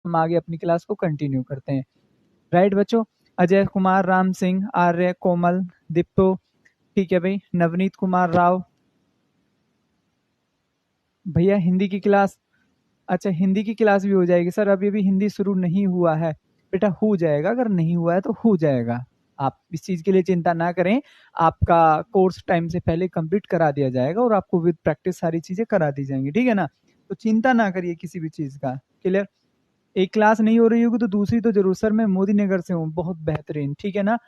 हम आगे अपनी क्लास को कंटिन्यू करते हैं। राइट बच्चों, अजय कुमार, राम सिंह, आर्य, कोमल, दीप्तो, ठीक है भाई, नवनीत कुमार राव। भैया हिंदी की क्लास, अच्छा हिंदी की क्लास भी हो जाएगी सर, अभी अभी हिंदी शुरू नहीं हुआ है। बेटा हो जाएगा, अगर नहीं हुआ है तो हो जाएगा, आप इस चीज के लिए चिंता ना करें। आपका कोर्स टाइम से पहले कंप्लीट करा दिया जाएगा और आपको विद प्रैक्टिस सारी चीजें करा दी जाएंगी, ठीक है ना। तो चिंता ना करिए किसी भी चीज का। क्लियर। एक क्लास नहीं हो रही होगी तो दूसरी तो जरूर। सर मैं मोदी नगर से हूँ, बहुत बेहतरीन, ठीक है ना,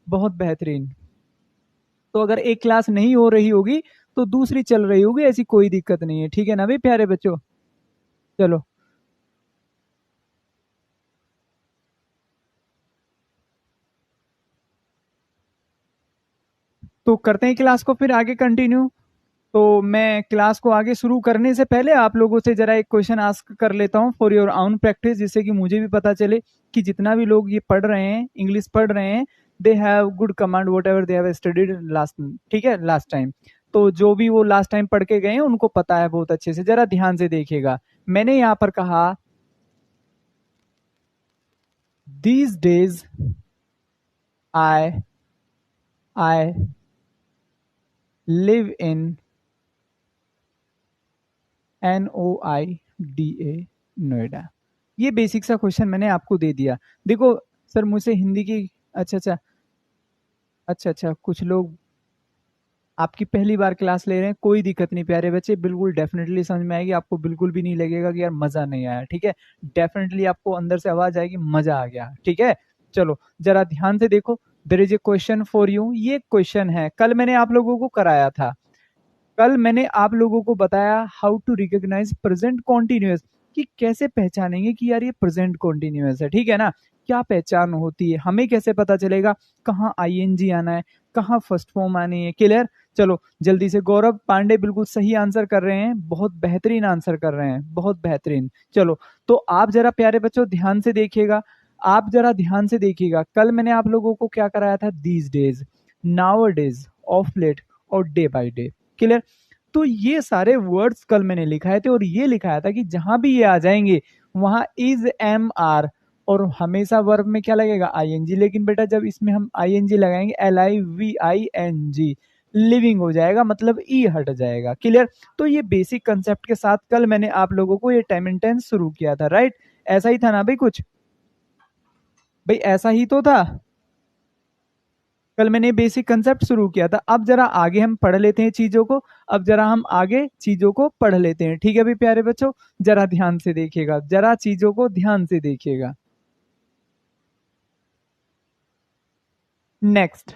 बहुत बेहतरीन। तो अगर एक क्लास नहीं हो रही होगी तो दूसरी चल रही होगी, ऐसी कोई दिक्कत नहीं है, ठीक है ना भाई प्यारे बच्चों। चलो तो करते हैं क्लास को फिर आगे कंटिन्यू। तो मैं क्लास को आगे शुरू करने से पहले आप लोगों से जरा एक क्वेश्चन आस्क कर लेता हूँ फॉर योर ओन प्रैक्टिस, जिससे कि मुझे भी पता चले कि जितना भी लोग ये पढ़ रहे हैं, इंग्लिश पढ़ रहे हैं, they have good command what ever they have studied last, ठीक है, लास्ट टाइम। तो जो भी वो लास्ट टाइम पढ़ के गए हैं उनको पता है बहुत अच्छे से। जरा ध्यान से देखिएगा, मैंने यहाँ पर कहा these days I live in NOIDA, Noida. ये बेसिक सा क्वेश्चन मैंने आपको दे दिया। देखो सर मुझसे हिंदी की, अच्छा अच्छा, अच्छा अच्छा, कुछ लोग आपकी पहली बार क्लास ले रहे हैं, कोई दिक्कत नहीं प्यारे बच्चे, बिल्कुल डेफिनेटली समझ में आएगी आपको, बिल्कुल भी नहीं लगेगा कि यार मजा नहीं आया, ठीक है। डेफिनेटली आपको अंदर से आवाज आएगी मजा आ गया, ठीक है। चलो जरा ध्यान से देखो, there is a question for you. ये क्वेश्चन है, कल मैंने आप लोगों को कराया था, कल मैंने आप लोगों को बताया how to recognise present continuous, कि कैसे पहचानेंगे कि यार ये प्रेजेंट कॉन्टिन्यूअस है, ठीक है ना। क्या पहचान होती है, हमें कैसे पता चलेगा कहाँ आईएनजी आना है, कहाँ फर्स्ट फॉर्म आनी है। क्लियर। चलो जल्दी से, गौरव पांडे बिल्कुल सही आंसर कर रहे हैं, बहुत बेहतरीन आंसर कर रहे हैं, बहुत बेहतरीन। चलो तो आप जरा प्यारे बच्चों ध्यान से देखिएगा, आप जरा ध्यान से देखिएगा, कल मैंने आप लोगों को क्या कराया था, these days, nowadays, of late और डे बाय डे। क्लियर। तो ये सारे वर्ड्स कल मैंने लिखाए थे और ये लिखाया था कि जहां भी ये आ जाएंगे वहां इज एम आर और हमेशा वर्ब में क्या लगेगा, आईएनजी। लेकिन बेटा जब इसमें हम आईएनजी लगाएंगे, LIVING, लिविंग हो जाएगा, मतलब ई हट जाएगा। क्लियर। तो ये बेसिक कंसेप्ट के साथ कल मैंने आप लोगों को ये टाइम एंड टेंस शुरू किया था, राइट। ऐसा ही था ना भाई, कुछ भाई ऐसा ही तो था, कल मैंने बेसिक कंसेप्ट शुरू किया था। अब जरा आगे हम पढ़ लेते हैं चीजों को, अब जरा हम आगे चीजों को पढ़ लेते हैं, ठीक है भी प्यारे बच्चों। जरा ध्यान से देखिएगा, जरा चीजों को ध्यान से देखिएगा। Next,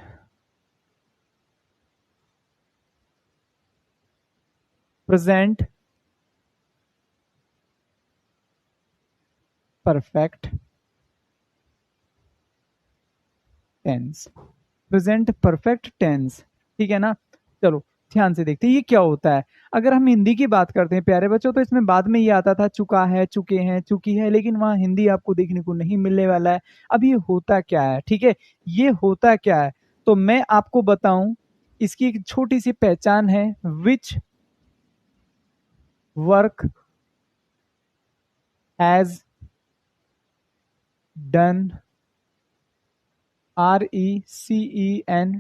present perfect tense, present perfect tense, ठीक है ना। चलो ध्यान से देखते हैं ये क्या होता है। अगर हम हिंदी की बात करते हैं प्यारे बच्चों, तो इसमें बाद में ये आता था चुका है, चुके हैं, चुकी है, लेकिन वहां हिंदी आपको देखने को नहीं मिलने वाला है। अब ये होता क्या है, ठीक है, ये होता क्या है, तो मैं आपको बताऊं, इसकी एक छोटी सी पहचान है, which work has done, RECENTLY,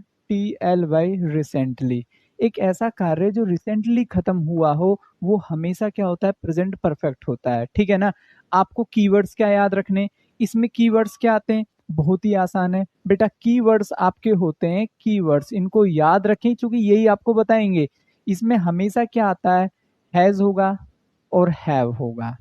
recently. एक ऐसा कार्य जो रिसेंटली खत्म हुआ हो, वो हमेशा क्या होता है, प्रेजेंट परफेक्ट होता है, ठीक है ना। आपको कीवर्ड्स क्या याद रखने, इसमें कीवर्ड्स क्या आते हैं, बहुत ही आसान है बेटा, कीवर्ड्स आपके होते हैं, कीवर्ड्स इनको याद रखें क्योंकि यही आपको बताएंगे। इसमें हमेशा क्या आता है, हैज होगा और हैव होगा,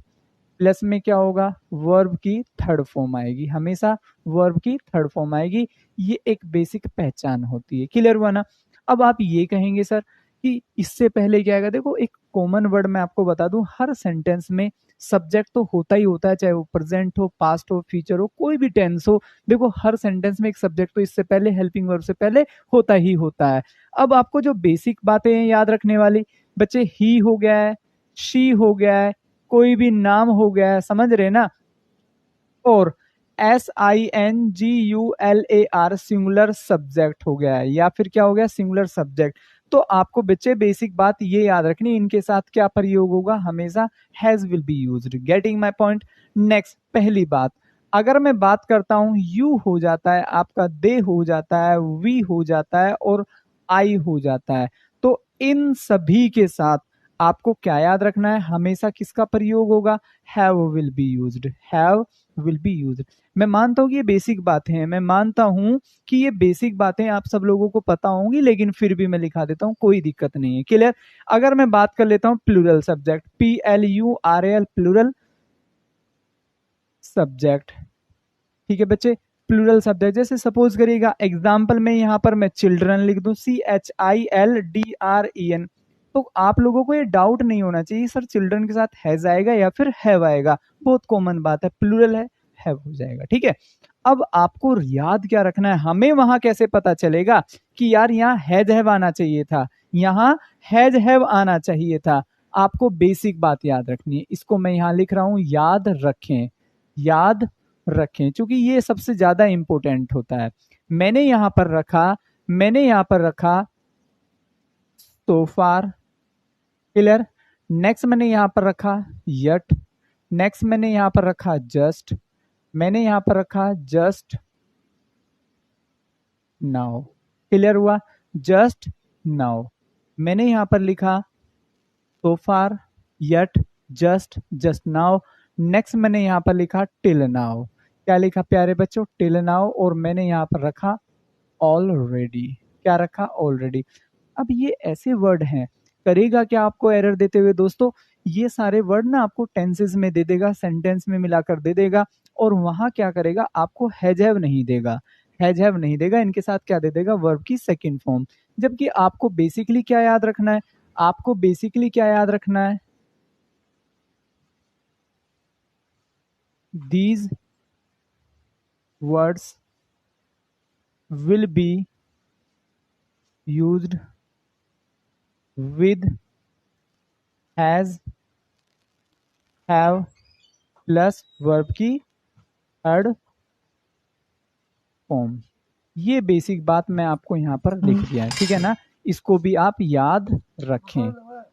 प्लस में क्या होगा, वर्ब की थर्ड फॉर्म आएगी, हमेशा वर्ब की थर्ड फॉर्म आएगी। ये एक बेसिक पहचान होती है। क्लियर हुआ ना। अब आप ये कहेंगे सर कि इससे पहले क्या आएगा, देखो एक कॉमन वर्ड मैं आपको बता दूं, हर सेंटेंस में सब्जेक्ट तो होता ही होता है, चाहे वो प्रेजेंट हो, पास्ट हो, फ्यूचर हो, कोई भी टेंस हो। देखो हर सेंटेंस में एक सब्जेक्ट तो इससे पहले, हेल्पिंग वर्ब से पहले होता ही होता है। अब आपको जो बेसिक बातें हैं याद रखने वाली, बच्चे ही हो गया है, शी हो गया है, कोई भी नाम हो गया है, समझ रहे ना। और SINGULAR सिंगुलर सब्जेक्ट हो गया है, या फिर क्या हो गया, सिंगुलर सब्जेक्ट। तो आपको बच्चे बेसिक बात ये याद रखनी, इनके साथ क्या प्रयोग होगा, हमेशा has will be used. Getting my point. Next, पहली बात, अगर मैं बात करता हूं यू हो जाता है, आपका दे हो जाता है, वी हो जाता है और आई हो जाता है, तो इन सभी के साथ आपको क्या याद रखना है, हमेशा किसका प्रयोग होगा, have will be used. Have will be used. मैं मानता हूं कि ये बेसिक बातें हैं, मैं मानता हूं कि ये बेसिक बातें आप सब लोगों को पता होंगी, लेकिन फिर भी मैं लिखा देता हूं, कोई दिक्कत नहीं है। क्लियर। अगर मैं बात कर लेता हूं plural subject, PLURAL, plural subject. ठीक है बच्चे, प्लूरल सब्जेक्ट। जैसे सपोज करिएगा एग्जाम्पल में यहां पर मैं चिल्ड्रन लिख दूं, CHILDREN, तो आप लोगों को ये डाउट नहीं होना चाहिए सर चिल्ड्रन के साथ हैज आएगा या फिर हैव आएगा, बहुत कॉमन बात है, प्लूरल है, हैव हो जाएगा। ठीक है। अब आपको याद क्या रखना है, हमें वहां कैसे पता चलेगा कि यार यहाँ हैज हैव आना चाहिए था, यहाँ हैज हैव आना चाहिए था। आपको बेसिक बात याद रखनी है, इसको मैं यहां लिख रहा हूं, याद रखें, याद रखें, क्योंकि ये सबसे ज्यादा इंपॉर्टेंट होता है। मैंने यहां पर रखा so far, क्लियर। नेक्स्ट मैंने यहां पर रखा yet, नेक्स्ट मैंने यहां पर रखा just, मैंने यहां पर रखा just now, क्लियर हुआ, just now। मैंने यहां पर लिखा so far, yet, just now। Next मैंने यहां पर लिखा till now, क्या लिखा प्यारे बच्चों, till now। और मैंने यहां पर रखा ऑलरेडी, क्या रखा, ऑलरेडी। अब ये ऐसे वर्ड हैं, करेगा क्या आपको एरर देते हुए दोस्तों, ये सारे वर्ड ना आपको टेंसेस में दे देगा, सेंटेंस में मिलाकर दे देगा, और वहां क्या करेगा, आपको हैज हैव नहीं देगा, हैज हैव नहीं देगा, इनके साथ क्या दे देगा, वर्ब की सेकंड फॉर्म। जबकि आपको बेसिकली क्या याद रखना है, आपको बेसिकली क्या याद रखना है, these words will be used with has, have plus verb की थर्ड फॉर्म। ये बेसिक बात मैं आपको यहाँ पर लिख दिया है, ठीक है ना, इसको भी आप याद रखें।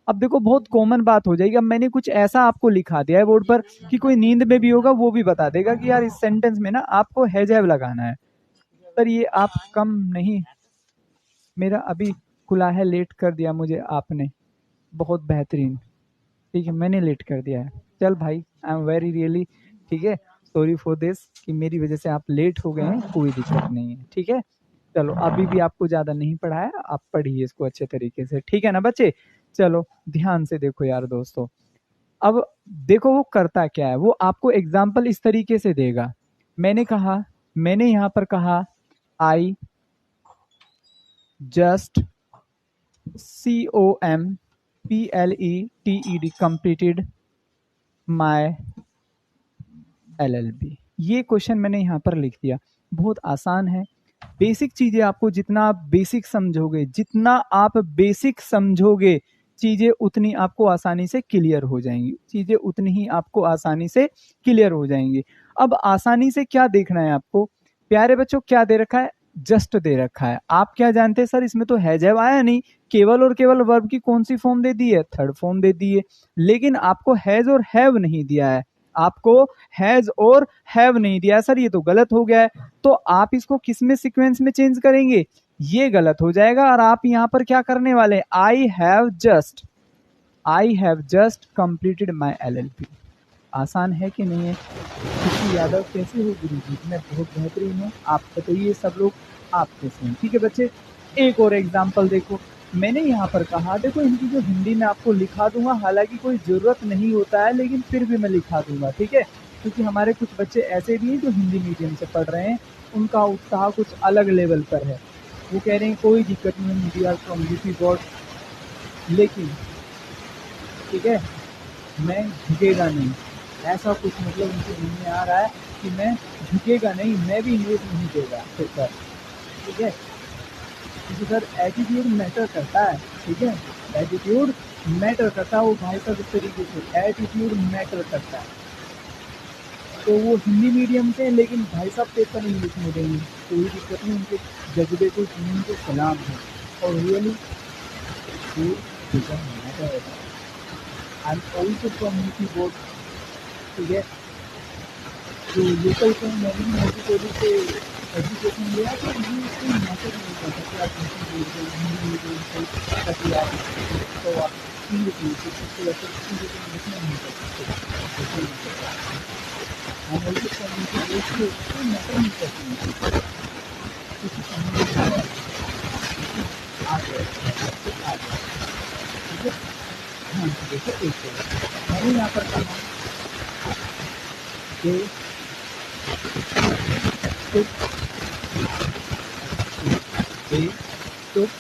अब देखो बहुत कॉमन बात हो जाएगी, अब मैंने कुछ ऐसा आपको लिखा दिया है बोर्ड पर कि कोई नींद में भी होगा वो भी बता देगा कि यार इस सेंटेंस में ना आपको हैज हैव लगाना है। सर ये आप कम नहीं, मेरा अभी खुला है, लेट कर दिया मुझे आपने, बहुत बेहतरीन, ठीक है, मैंने लेट कर दिया है, चल भाई आई एम वेरी रियली, ठीक है, सॉरी फॉर दिस कि मेरी वजह से आप लेट हो गए हैं, कोई दिक्कत नहीं है, ठीक है। चलो अभी भी आपको ज्यादा नहीं पढ़ाया, आप पढ़िए इसको अच्छे तरीके से, ठीक है ना बच्चे। चलो ध्यान से देखो यार दोस्तों, अब देखो वो करता क्या है, वो आपको एग्जाम्पल इस तरीके से देगा। मैंने यहां पर कहा I just COMPLETED completed my LLB। ये क्वेश्चन मैंने यहाँ पर लिख दिया, बहुत आसान है। बेसिक चीजें आपको जितना आप बेसिक समझोगे, जितना आप बेसिक समझोगे, चीजें उतनी आपको आसानी से क्लियर हो जाएंगी, चीजें उतनी ही आपको आसानी से क्लियर हो जाएंगी। अब आसानी से क्या देखना है आपको प्यारे बच्चों, क्या दे रखा है, जस्ट दे रखा है। आप क्या जानते हैं सर इसमें तो हैज हैव आया नहीं, केवल और केवल वर्ब की कौन सी फॉर्म दे दी है, थर्ड फॉर्म दे दी है, लेकिन आपको हैज और हैव नहीं दिया है, आपको हैज और हैव नहीं दिया। सर ये तो गलत हो गया है, तो आप इसको किस में सीक्वेंस में चेंज करेंगे, ये गलत हो जाएगा, और आप यहां पर क्या करने वाले हैं, I have just completed my LLB। आसान है कि नहीं है, खुशी यादव कैसे हो गुरु जी, मैं बहुत बेहतरीन हूँ, आप बताइए सब लोग आप कैसे हैं, ठीक है बच्चे। एक और एग्जाम्पल देखो, मैंने यहाँ पर कहा, देखो इनकी जो हिंदी में आपको लिखा दूंगा, हालांकि कोई जरूरत नहीं होता है, लेकिन फिर भी मैं लिखा दूंगा, ठीक है, क्योंकि हमारे कुछ बच्चे ऐसे भी हैं जो हिंदी मीडियम से पढ़ रहे हैं, उनका उत्साह कुछ अलग लेवल पर है, वो कह रहे हैं कोई दिक्कत नहीं, we are from UP board, लेकिन ठीक है मैं झुकेगा नहीं, ऐसा कुछ मतलब उनके मन में आ रहा है कि मैं झुकेगा नहीं, मैं भी इंग्लिश नहीं देगा फिर सर, ठीक है, क्योंकि सर एटीट्यूड मैटर करता है, ठीक है, एटीट्यूड मैटर करता है, वो भाई साहब इस तरीके से एटीट्यूड मैटर करता है। तो वो हिंदी मीडियम से, लेकिन भाई साहब पेपर इंग्लिश में देंगे, कोई दिक्कत नहीं, उनके जज्बे को जुनून को सलाम है, और really to become matter and also community board. ठीक है, जो लोकल को नवीन मोदी से एजुकेशन लिया तो ये कोई मैटर नहीं करता कि आप हिंदी बोल रहे हिंदी बोल रहे कोई ताकि आप तो आप इंग्लिश बोल सकते या फिर इंग्लिश में लिखना नहीं कर सकते ऐसे नहीं करता हम लोग कम्युनिटी बेस पे कोई मैटर नहीं करते किसी कम्युनिटी में आ गए आ गए ठीक है। हाँ देखो एक मैंने यहाँ पर कहा कि they took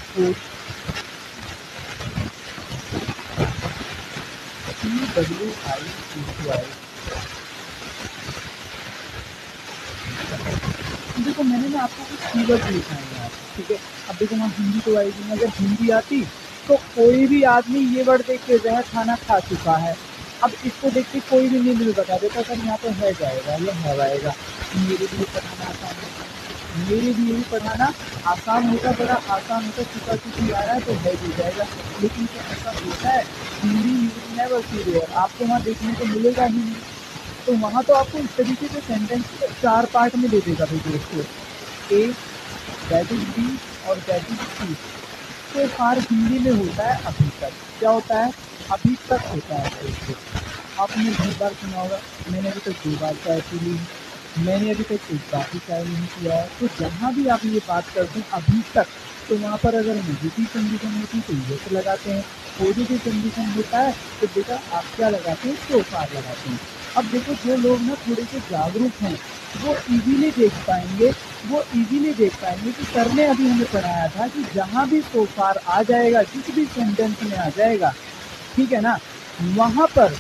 food TWI. देखो मैंने ना आपको कुछ कीवर्ड लिखा है यहाँ, ठीक है। अब देखो हम हिंदी तो आएगी, अगर हिंदी आती तो कोई भी आदमी ये वर्ड देख के वह खाना खा चुका है। अब इसको देख के कोई भी नहीं मुझे बता देता सर यहाँ पे है जाएगा या है आएगा। मेरे लिए पढ़ाना आसान होता, मेरे लिए भी पढ़ाना आसान होता, बड़ा आसान होता, चुका चुकी आ रहा है तो है भी जाएगा। लेकिन क्या ऐसा होता है? हिंदी नेवर सी देयर, आपको वहाँ देखने को मिलेगा ही नहीं। तो वहाँ तो आपको इस तरीके से सेंटेंस को 4 पार्ट में दे देगा भाई दोस्तों, ए दैट इज बी और दैट इज सी। तो फार हिंदी में होता है अभी तक। क्या होता है? अभी तक होता है दोस्तों। आपने बहुत बार सुना होगा, मैंने अभी तक 2 बार चाय पी ली, मैंने अभी तक एक बार भी चाय नहीं किया है। तो जहाँ भी आप ये बात करते हैं अभी तक, तो वहाँ पर अगर नेगेटिव कंडीशन होती है तो यस लगाते हैं, पॉजिटिव कंडीशन होता है तो बेटा आप क्या लगाते हैं? सो फार लगाते हैं। अब देखो जो लोग ना थोड़े से जागरूक हैं वो इजीली देख पाएंगे, कि सर ने अभी हमें पढ़ाया था कि जहाँ भी सो फार आ जाएगा, जिस भी सेंटेंस में आ जाएगा, ठीक है ना, वहाँ पर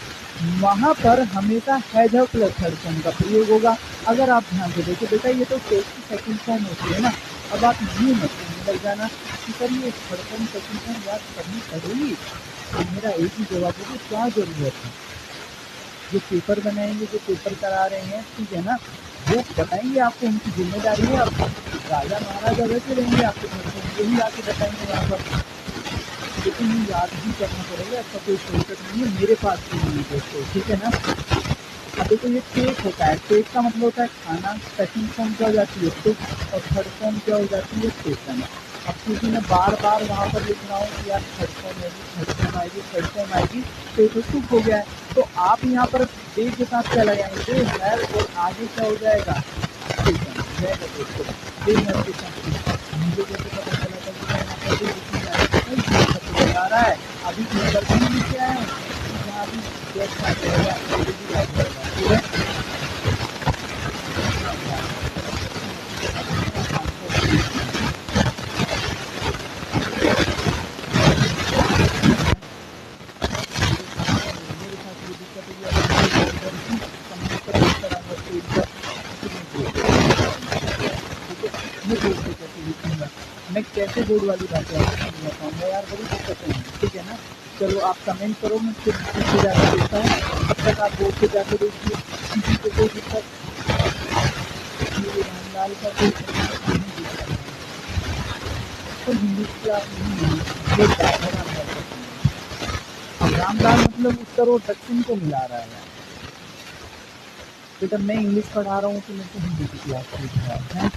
हमेशा हैज प्लस थर्ड फॉर्म का प्रयोग होगा। अगर आप ध्यान से देखो बेटा ये तो टेक्स्ट की सेकंड फॉर्म होती है ना। अब आप यूँ मत कहने लग जाना कि सर ये थर्ड फॉर्म सेकंड फॉर्म याद करनी पड़ेगी। तो मेरा एक ही जवाब है कि क्या ज़रूरत है? जो पेपर बनाएंगे, जो पेपर करा रहे हैं, ठीक है ना, वो बताएंगे आपको, उनकी जिम्मेदारी है। अब राजा महाराजा वैसे रहेंगे आपके घर पे, यही आके बताएंगे यहाँ पर। लेकिन ये याद भी करना पड़ेगा, ऐसा कोई शॉर्टकट नहीं है, मेरे पास भी नहीं है दोस्तों, ठीक है ना। अब देखो ये टेक होता है, टेक का मतलब होता है खाना, सेकंड फॉर्म क्या हो जाती है टिक, और थर्ड फॉर्म क्या हो जाती है टेकन। अब क्योंकि मैं बार बार वहाँ पर लिख रहा हूँ कि यार थर्ड फॉर्म आएगी, थर्ड फॉर्म आएगी, थर्ड फॉर्म आएगी, तो ये तो टुक हो गया है। तो आप यहाँ पर डे के साथ क्या लगाएंगे? है, और आगे क्या हो जाएगा? टेकन हो जाएगा दोस्तों। डे है के साथ मुझे जैसे पता चला था कि मैं यहाँ पर जो लिखने जा रहा हूँ ये सब बता रहा है, अभी नंबर भी लिखे आए हैं, जहाँ भी गेस्ट आ जाएगा, ठीक है। मेरे साथ ये दिक्कत है कि अगर मैं इधर ही कमेंट पर लेकर आऊँगा पेज पर, तो मैं बोर्ड ठीक है, मैं बोर्ड पे कैसे लिखूँगा? मैं कैसे बोर्ड वाली बातें आपको समझा पाऊँगा यार? बड़ी दिक्कतें हैं, ठीक है ना। चलो आप कमेंट करो, मैं फिर पीछे जाकर देखता हूँ, तब तक आप बोर्ड पे जाके देखिए, किसी को कोई दिक्कत। ये रामलाल का कोई कमेंट नहीं दिख रहा है, तो हिंदी की क्लास नहीं है, ये बात है रामलाल का comment। अब रामलाल मतलब उत्तर और दक्षिण को मिला रहा है। बेटा मैं इंग्लिश पढ़ा रहा हूँ तो मेरे को हिंदी की क्लास पूछ रहा है।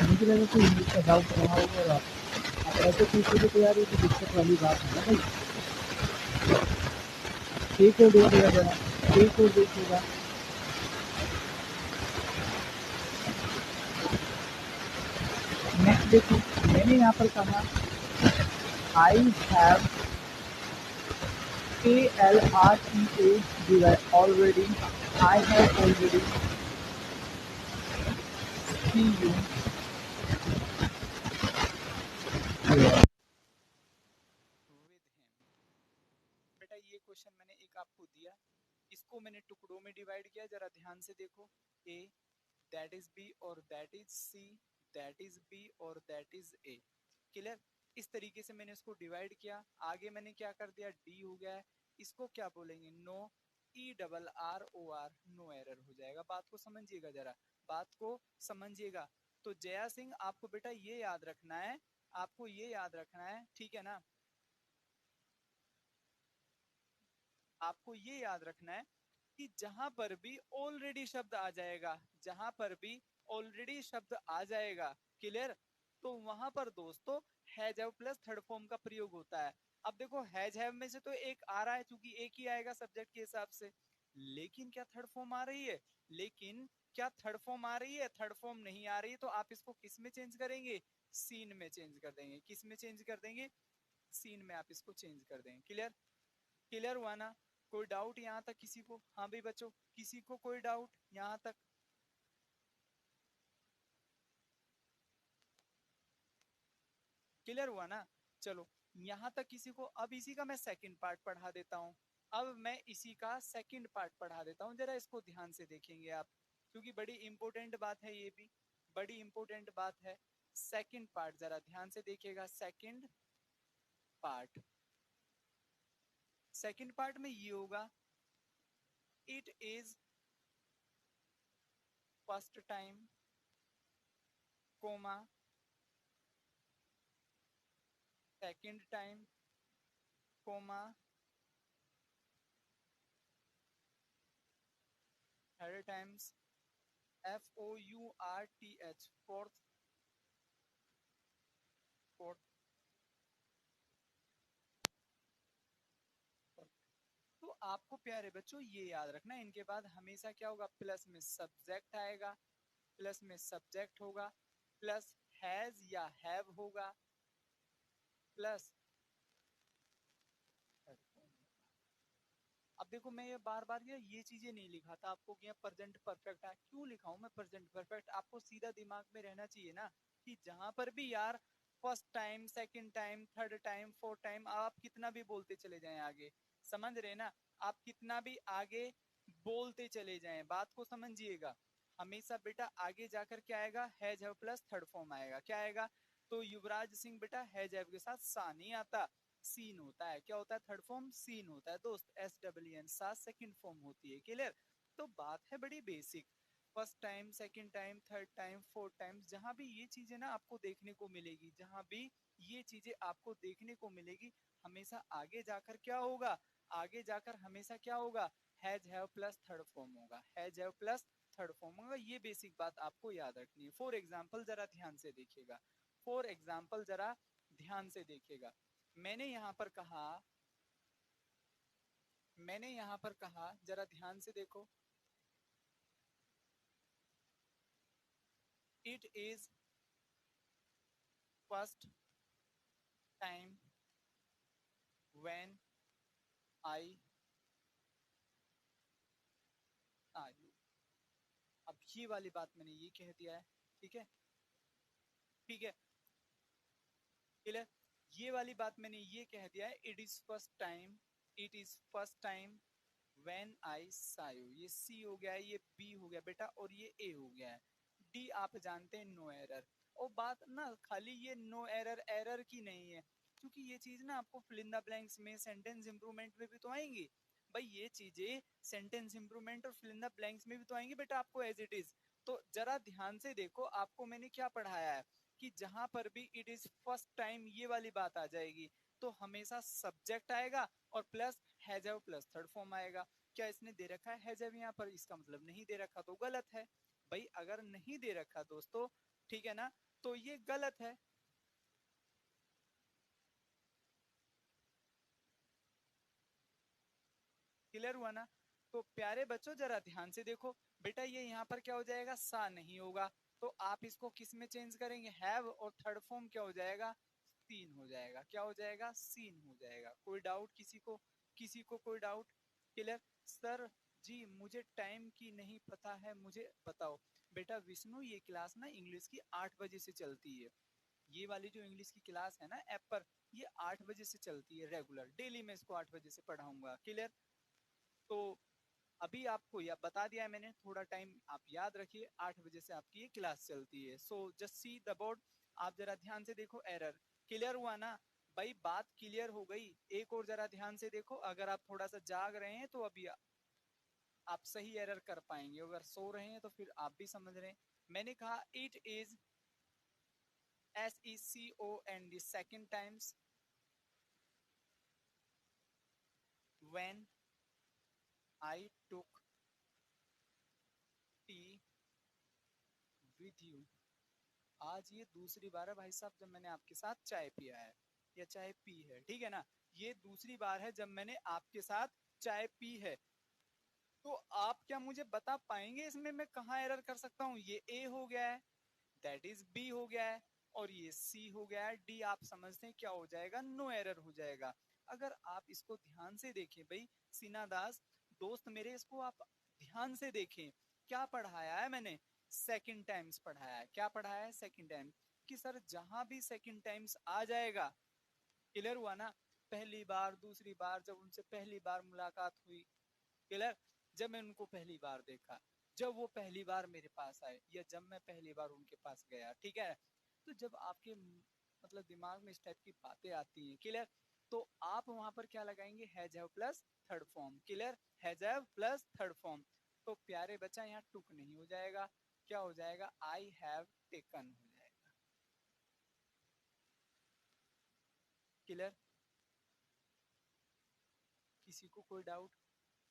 मुझे लगा कोई इंग्लिश का डाउट रहा होगा, और आप ऐसे पूछोगे तो यार ये तो दिक्कत वाली बात है ना भाई। एक और देखिएगा जरा, एक और देखिएगा। नेक्स्ट देखो, मैंने यहाँ पर कहा I have ALREA already, I have already see you बेटा ये क्वेश्चन मैंने एक आपको दिया, इसको मैंने टुकड़ों में डिवाइड किया, जरा ध्यान से देखो। ए दैट इज बी और that is C, that is B और दैट इज ए। क्लियर? इस तरीके से मैंने इसको डिवाइड किया। आगे मैंने क्या कर दिया? डी हो गया है। इसको क्या बोलेंगे? नो, ERROR, नो एरर हो जाएगा। बात को समझिएगा, जरा बात को समझिएगा। तो जया सिंह आपको बेटा ये याद रखना है, आपको ये याद रखना है, ठीक है ना, आपको ये याद रखना है कि जहां पर भी ऑलरेडी शब्द आ जाएगा, जहां पर भी ऑलरेडी शब्द आ जाएगा, क्लियर, तो वहां पर दोस्तों has have plus third form का प्रयोग होता है। अब देखो हैज हैव में से तो एक आ रहा है, क्योंकि एक ही आएगा सब्जेक्ट के हिसाब से, लेकिन क्या थर्ड फॉर्म आ रही है, लेकिन क्या थर्ड फॉर्म आ रही है, थर्ड फॉर्म नहीं आ रही है, तो आप इसको किस में चेंज करेंगे, सीन में चेंज कर देंगे। किस में चेंज कर देंगे, सीन में आप इसको चेंज कर देंगे। क्लियर, क्लियर हुआ ना, कोई डाउट यहाँ तक किसी को? हाँ भाई बच्चों, किसी को कोई डाउट यहाँ तक? क्लियर हुआ ना, चलो यहाँ तक किसी को? अब इसी का मैं सेकंड पार्ट पढ़ा देता हूँ, अब मैं इसी का सेकंड पार्ट पढ़ा देता हूँ, जरा इसको ध्यान से देखेंगे आप, क्योंकि बड़ी इंपॉर्टेंट बात है, ये भी बड़ी इंपॉर्टेंट बात है। सेकंड पार्ट जरा ध्यान से देखिएगा, सेकंड पार्ट, सेकंड पार्ट में ये होगा, it is first time comma second time comma third times, FOURTH, fourth, fourth. तो आपको प्यारे बच्चों ये याद रखना है, इनके बाद हमेशा क्या होगा, प्लस में सब्जेक्ट आएगा, प्लस में सब्जेक्ट होगा, प्लस हैज या हैव होगा, प्लस। अब देखो मैं ये बार बार ये चीजें नहीं लिखा था आपको कि प्रेजेंट परफेक्ट है, क्यों लिखा हूं मैं प्रेजेंट परफेक्ट, आपको सीधा दिमाग में रहना चाहिए ना कि जहां पर भी यार first time, second time, third time, fourth time, आप कितना भी बोलते चले जाएं आगे, समझ रहे ना, आप कितना भी आगे बोलते चले जाएं, बात को समझिएगा, हमेशा बेटा आगे जाकर क्या आएगा, has have plus third form आएगा। क्या आएगा, तो युवराज सिंह बेटा हैज हैव के साथ सा नहीं आता, सीन होता है। क्या होता है, थर्ड फॉर्म सीन होता है दोस्त, SWN सा सेकंड फॉर्म होती है। क्लियर, तो बात है बड़ी basic, first time, second time, third time, fourth time, जहां भी ये चीजें ना आपको देखने को मिलेगी, जहां भी ये चीजें आपको देखने को मिलेगी, हमेशा आगे जाकर क्या होगा, आगे जाकर हमेशा क्या होगा, has have plus third form होगा, has have plus third form होगा। ये बेसिक बात आपको याद रखनी है। फॉर एग्जाम्पल जरा ध्यान से देखिएगा, फॉर एग्जाम्पल जरा ध्यान से देखिएगा, मैंने यहां पर कहा, मैंने यहां पर कहा, जरा ध्यान से देखो, it is first time when I I. अब ये वाली बात मैंने ये कह दिया है, ठीक है, ठीक है, क्लियर, ये वाली बात मैंने ये कह दिया है, it is first time, it is first time when आई सा यू, ये सी हो गया है, ये बी हो गया बेटा, और ये ए हो गया है, डी आप जानते हैं नो एरर। और बात ना खाली ये नो एरर एरर की नहीं है, क्योंकि ये चीज ना आपको फिल इन द ब्लैंक्स में, सेंटेंस इंप्रूवमेंट में भी तो आएंगी भाई, ये चीजें सेंटेंस इंप्रूवमेंट और फिल इन द ब्लैंक्स में भी तो आएंगी बेटा आपको एज इट इज। तो जरा ध्यान से देखो, आपको मैंने क्या पढ़ाया है कि जहां पर भी इट इज फर्स्ट टाइम ये वाली बात आ जाएगी, तो हमेशा सब्जेक्ट आएगा और plus has have plus third form आएगा। क्या इसने दे रखा है हैज हैव यहाँ पर, इसका मतलब नहीं दे रखा तो गलत है भाई, अगर नहीं दे रखा दोस्तों, ठीक है ना, तो ये गलत है। क्लियर हुआ ना, तो प्यारे बच्चों जरा ध्यान से देखो, बेटा ये यहाँ पर क्या हो जाएगा, सा नहीं होगा, तो आप इसको किस में चेंज करेंगे, हैव, और थर्ड फॉर्म क्या हो जाएगा, सीन हो जाएगा। क्या हो जाएगा, सीन हो जाएगा। कोई डाउट किसी को, किसी को कोई डाउट? क्लियर, सर जी मुझे टाइम की नहीं पता है, मुझे बताओ। बेटा विष्णु ये क्लास ना इंग्लिश की 8 बजे से चलती है, ये वाली जो इंग्लिश की क्लास है ना ऐप पर, ये 8 बजे से चलती है रेगुलर, डेली मैं इसको 8 बजे से पढ़ाऊंगा। क्लियर, तो अभी आपको यह बता दिया है मैंने, थोड़ा टाइम आप याद रखिए, 8 बजे से आपकी ये क्लास चलती है। So just see the board, आप जरा ध्यान से देखो एरर। क्लियर हुआ ना भाई, बात क्लियर हो गई? एक और जरा ध्यान से देखो, अगर आप थोड़ा सा जाग रहे हैं तो अभी आप सही एरर कर पाएंगे, अगर सो रहे हैं तो फिर आप भी समझ रहे हैं। मैंने कहा it is SECOND second times when I took tea with you। आज ये दूसरी बार है भाई साहब जब मैंने आपके साथ चाय पिया है या चाय पी है, ठीक है ना। ये दूसरी बार है जब मैंने आपके साथ चाय पी है। तो आप क्या मुझे बता पाएंगे इसमें मैं कहाँ एरर कर सकता हूँ? ये ए हो गया है, दैट इज बी हो गया है, और ये सी हो गया है। डी आप समझते हैं क्या हो जाएगा? नो एरर हो जाएगा। अगर आप इसको ध्यान से देखें भाई सीना दास दोस्त मेरे, इसको आप ध्यान से देखें। क्या पढ़ाया है मैंने? सेकंड टाइम्स पढ़ाया है। क्या पढ़ाया है? Second time. कि सर जहां भी सेकंड टाइम्स आ जाएगा, क्लियर हुआ ना? पहली बार, दूसरी बार, जब उनसे पहली बार मुलाकात हुई, क्लियर, जब मैं उनको पहली बार देखा, जब वो पहली बार मेरे पास आए, या जब मैं पहली बार उनके पास गया, ठीक है। तो जब आपके मतलब दिमाग में इस टाइप की बातें आती हैं, क्लियर, तो आप वहां पर क्या लगाएंगे? Has have plus third form. Clear, has have plus third form. तो प्यारे बच्चा यहाँ टुक नहीं हो जाएगा, क्या हो जाएगा? आई हैव टेकन हो जाएगा। क्लियर? किसी को कोई डाउट?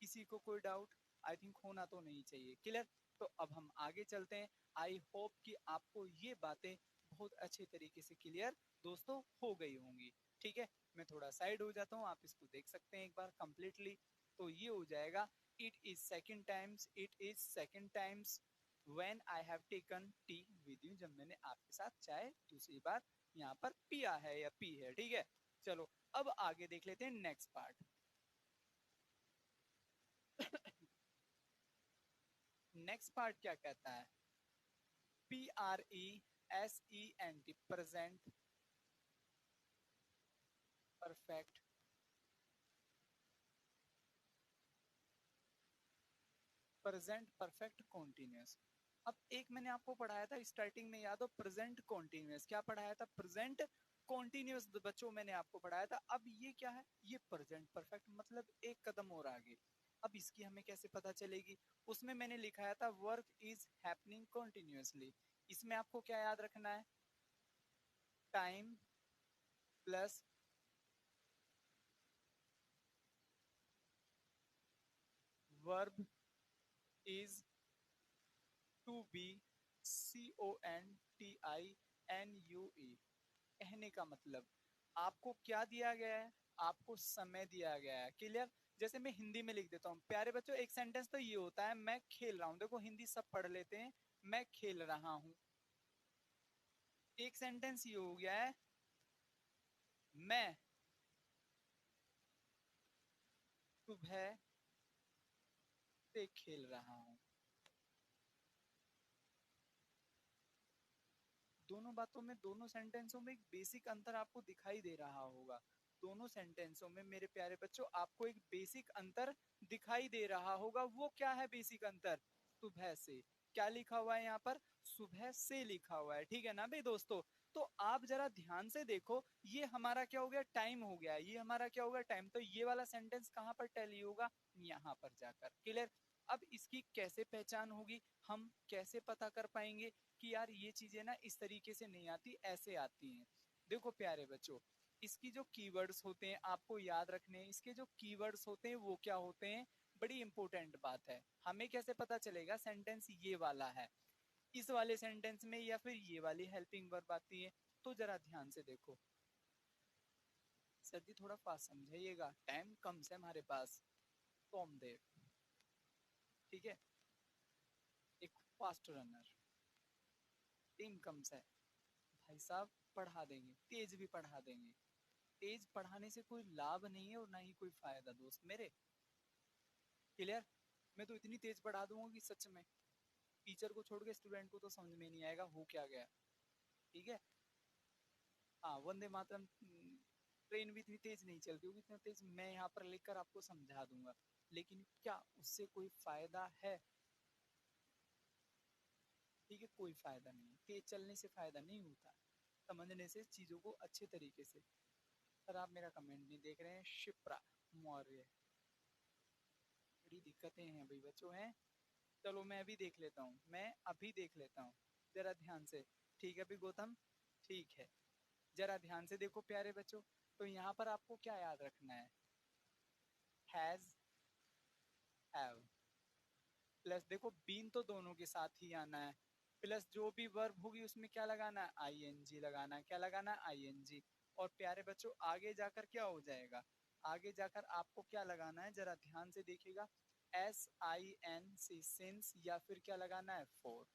किसी को कोई डाउट? आई थिंक होना तो नहीं चाहिए। क्लियर? तो अब हम आगे चलते हैं। आई होप कि आपको ये बातें बहुत अच्छे तरीके से क्लियर दोस्तों हो गई होंगी। ठीक है, मैं थोड़ा साइड हो जाता हूँ, आप इसको देख सकते हैं एक बार कंप्लीटली। तो ये हो जाएगा it is second times, it is second times when I have taken T with you, जब मैंने आपके साथ चाय दूसरी बार यहाँ पर पिया है या पी है। ठीक है, चलो अब आगे देख लेते हैं नेक्स्ट पार्ट। नेक्स्ट पार्ट क्या कहता है? PRESENT, present perfect, present perfect continuous. अब एक मैंने आपको पढ़ाया था स्टार्टिंग में, याद हो? Present continuous. क्या पढ़ाया था? प्रेजेंट कॉन्टिन्यूस बच्चों मैंने आपको पढ़ाया था। अब ये क्या है? ये प्रेजेंट परफेक्ट, मतलब एक कदम और आगे। अब इसकी हमें कैसे पता चलेगी? उसमें मैंने लिखाया था वर्क इज हैपनिंग कॉन्टिन्यूसली। इसमें आपको क्या याद रखना है? Time plus verb is to be CONTINUE। कहने का मतलब आपको क्या दिया गया है? आपको समय दिया गया है। क्लियर? जैसे मैं हिंदी में लिख देता हूँ प्यारे बच्चों, एक सेंटेंस तो ये होता है मैं खेल रहा हूँ। देखो हिंदी सब पढ़ लेते हैं, मैं खेल रहा हूँ। एक सेंटेंस ये हो गया है मैं सुबह से खेल रहा हूँ। दोनों बातों में, दोनों सेंटेंसों में एक बेसिक अंतर आपको दिखाई दे रहा होगा। दोनों सेंटेंसों में मेरे प्यारे बच्चों आपको एक बेसिक अंतर दिखाई दे रहा होगा। वो क्या है बेसिक अंतर? सुबह से। क्या लिखा हुआ है यहाँ पर? सुबह से लिखा हुआ है। ठीक है ना भाई दोस्तों? तो आप जरा ध्यान से देखो, ये हमारा क्या हो गया? टाइम हो गया। ये हमारा क्या होगा? टाइम। तो ये वाला सेंटेंस कहाँ पर टैली होगा? यहाँ पर जाकर। क्लियर? अब इसकी कैसे पहचान होगी? हम कैसे पता कर पाएंगे कि यार ये चीजें ना इस तरीके से नहीं आती, ऐसे आती हैं? देखो प्यारे बच्चों, इसकी जो कीवर्ड्स होते हैं आपको याद रखने हैं। इसके जो कीवर्ड्स होते हैं वो क्या होते हैं? बड़ी इंपॉर्टेंट बात है। हमें कैसे पता चलेगा सेंटेंस ये वाला है, इस वाले सेंटेंस में या फिर ये वाली हेल्पिंग वर्ब आती है? तो जरा ध्यान से देखो। सर जी थोड़ा फास्ट समझाइएगा, टाइम कम है हमारे पास। टॉम देव, ठीक है, एक फास्ट रनर। टीम कम है भाई साहब, पढ़ा देंगे, तेज भी पढ़ा देंगे। तेज पढ़ाने से कोई लाभ नहीं है और ना ही कोई फायदा दोस्त मेरे। क्लियर? मैं तो इतनी तेज पढ़ा दूंगा कि सच में टीचर को छोड़ के स्टूडेंट को तो समझ में नहीं आएगा हो क्या गया। ठीक है, हाँ, वंदे मातरम ट्रेन भी इतनी तेज नहीं चलती होगी, इतना तेज मैं यहाँ पर लिखकर आपको समझा दूंगा, लेकिन क्या उससे कोई फायदा है? ठीक है, कोई फायदा नहीं। तेज चलने से फायदा नहीं होता, समझने से चीजों को अच्छे तरीके से। सर आप मेरा कमेंट नहीं देख रहे हैं, शिप्रा मौर्य, बड़ी दिक्कतें हैं भाई बच्चों हैं। चलो मैं अभी देख लेता हूँ, मैं अभी देख लेता हूँ, जरा ध्यान से। ठीक है भाई गौतम, ठीक है, जरा ध्यान से देखो प्यारे बच्चों, तो यहाँ पर आपको क्या याद रखना है, हैज, हैव, प्लस देखो बीन तो दोनों के साथ ही आना है, प्लस जो भी वर्ब होगी उसमें क्या लगाना है, आईएनजी लगाना है, क्या लगाना है, आईएनजी। और प्यारे बच्चों आगे जाकर क्या हो जाएगा, आगे जाकर आपको क्या लगाना है, जरा ध्यान से देखिएगा, S I N C, since, या फिर क्या लगाना है, फोर।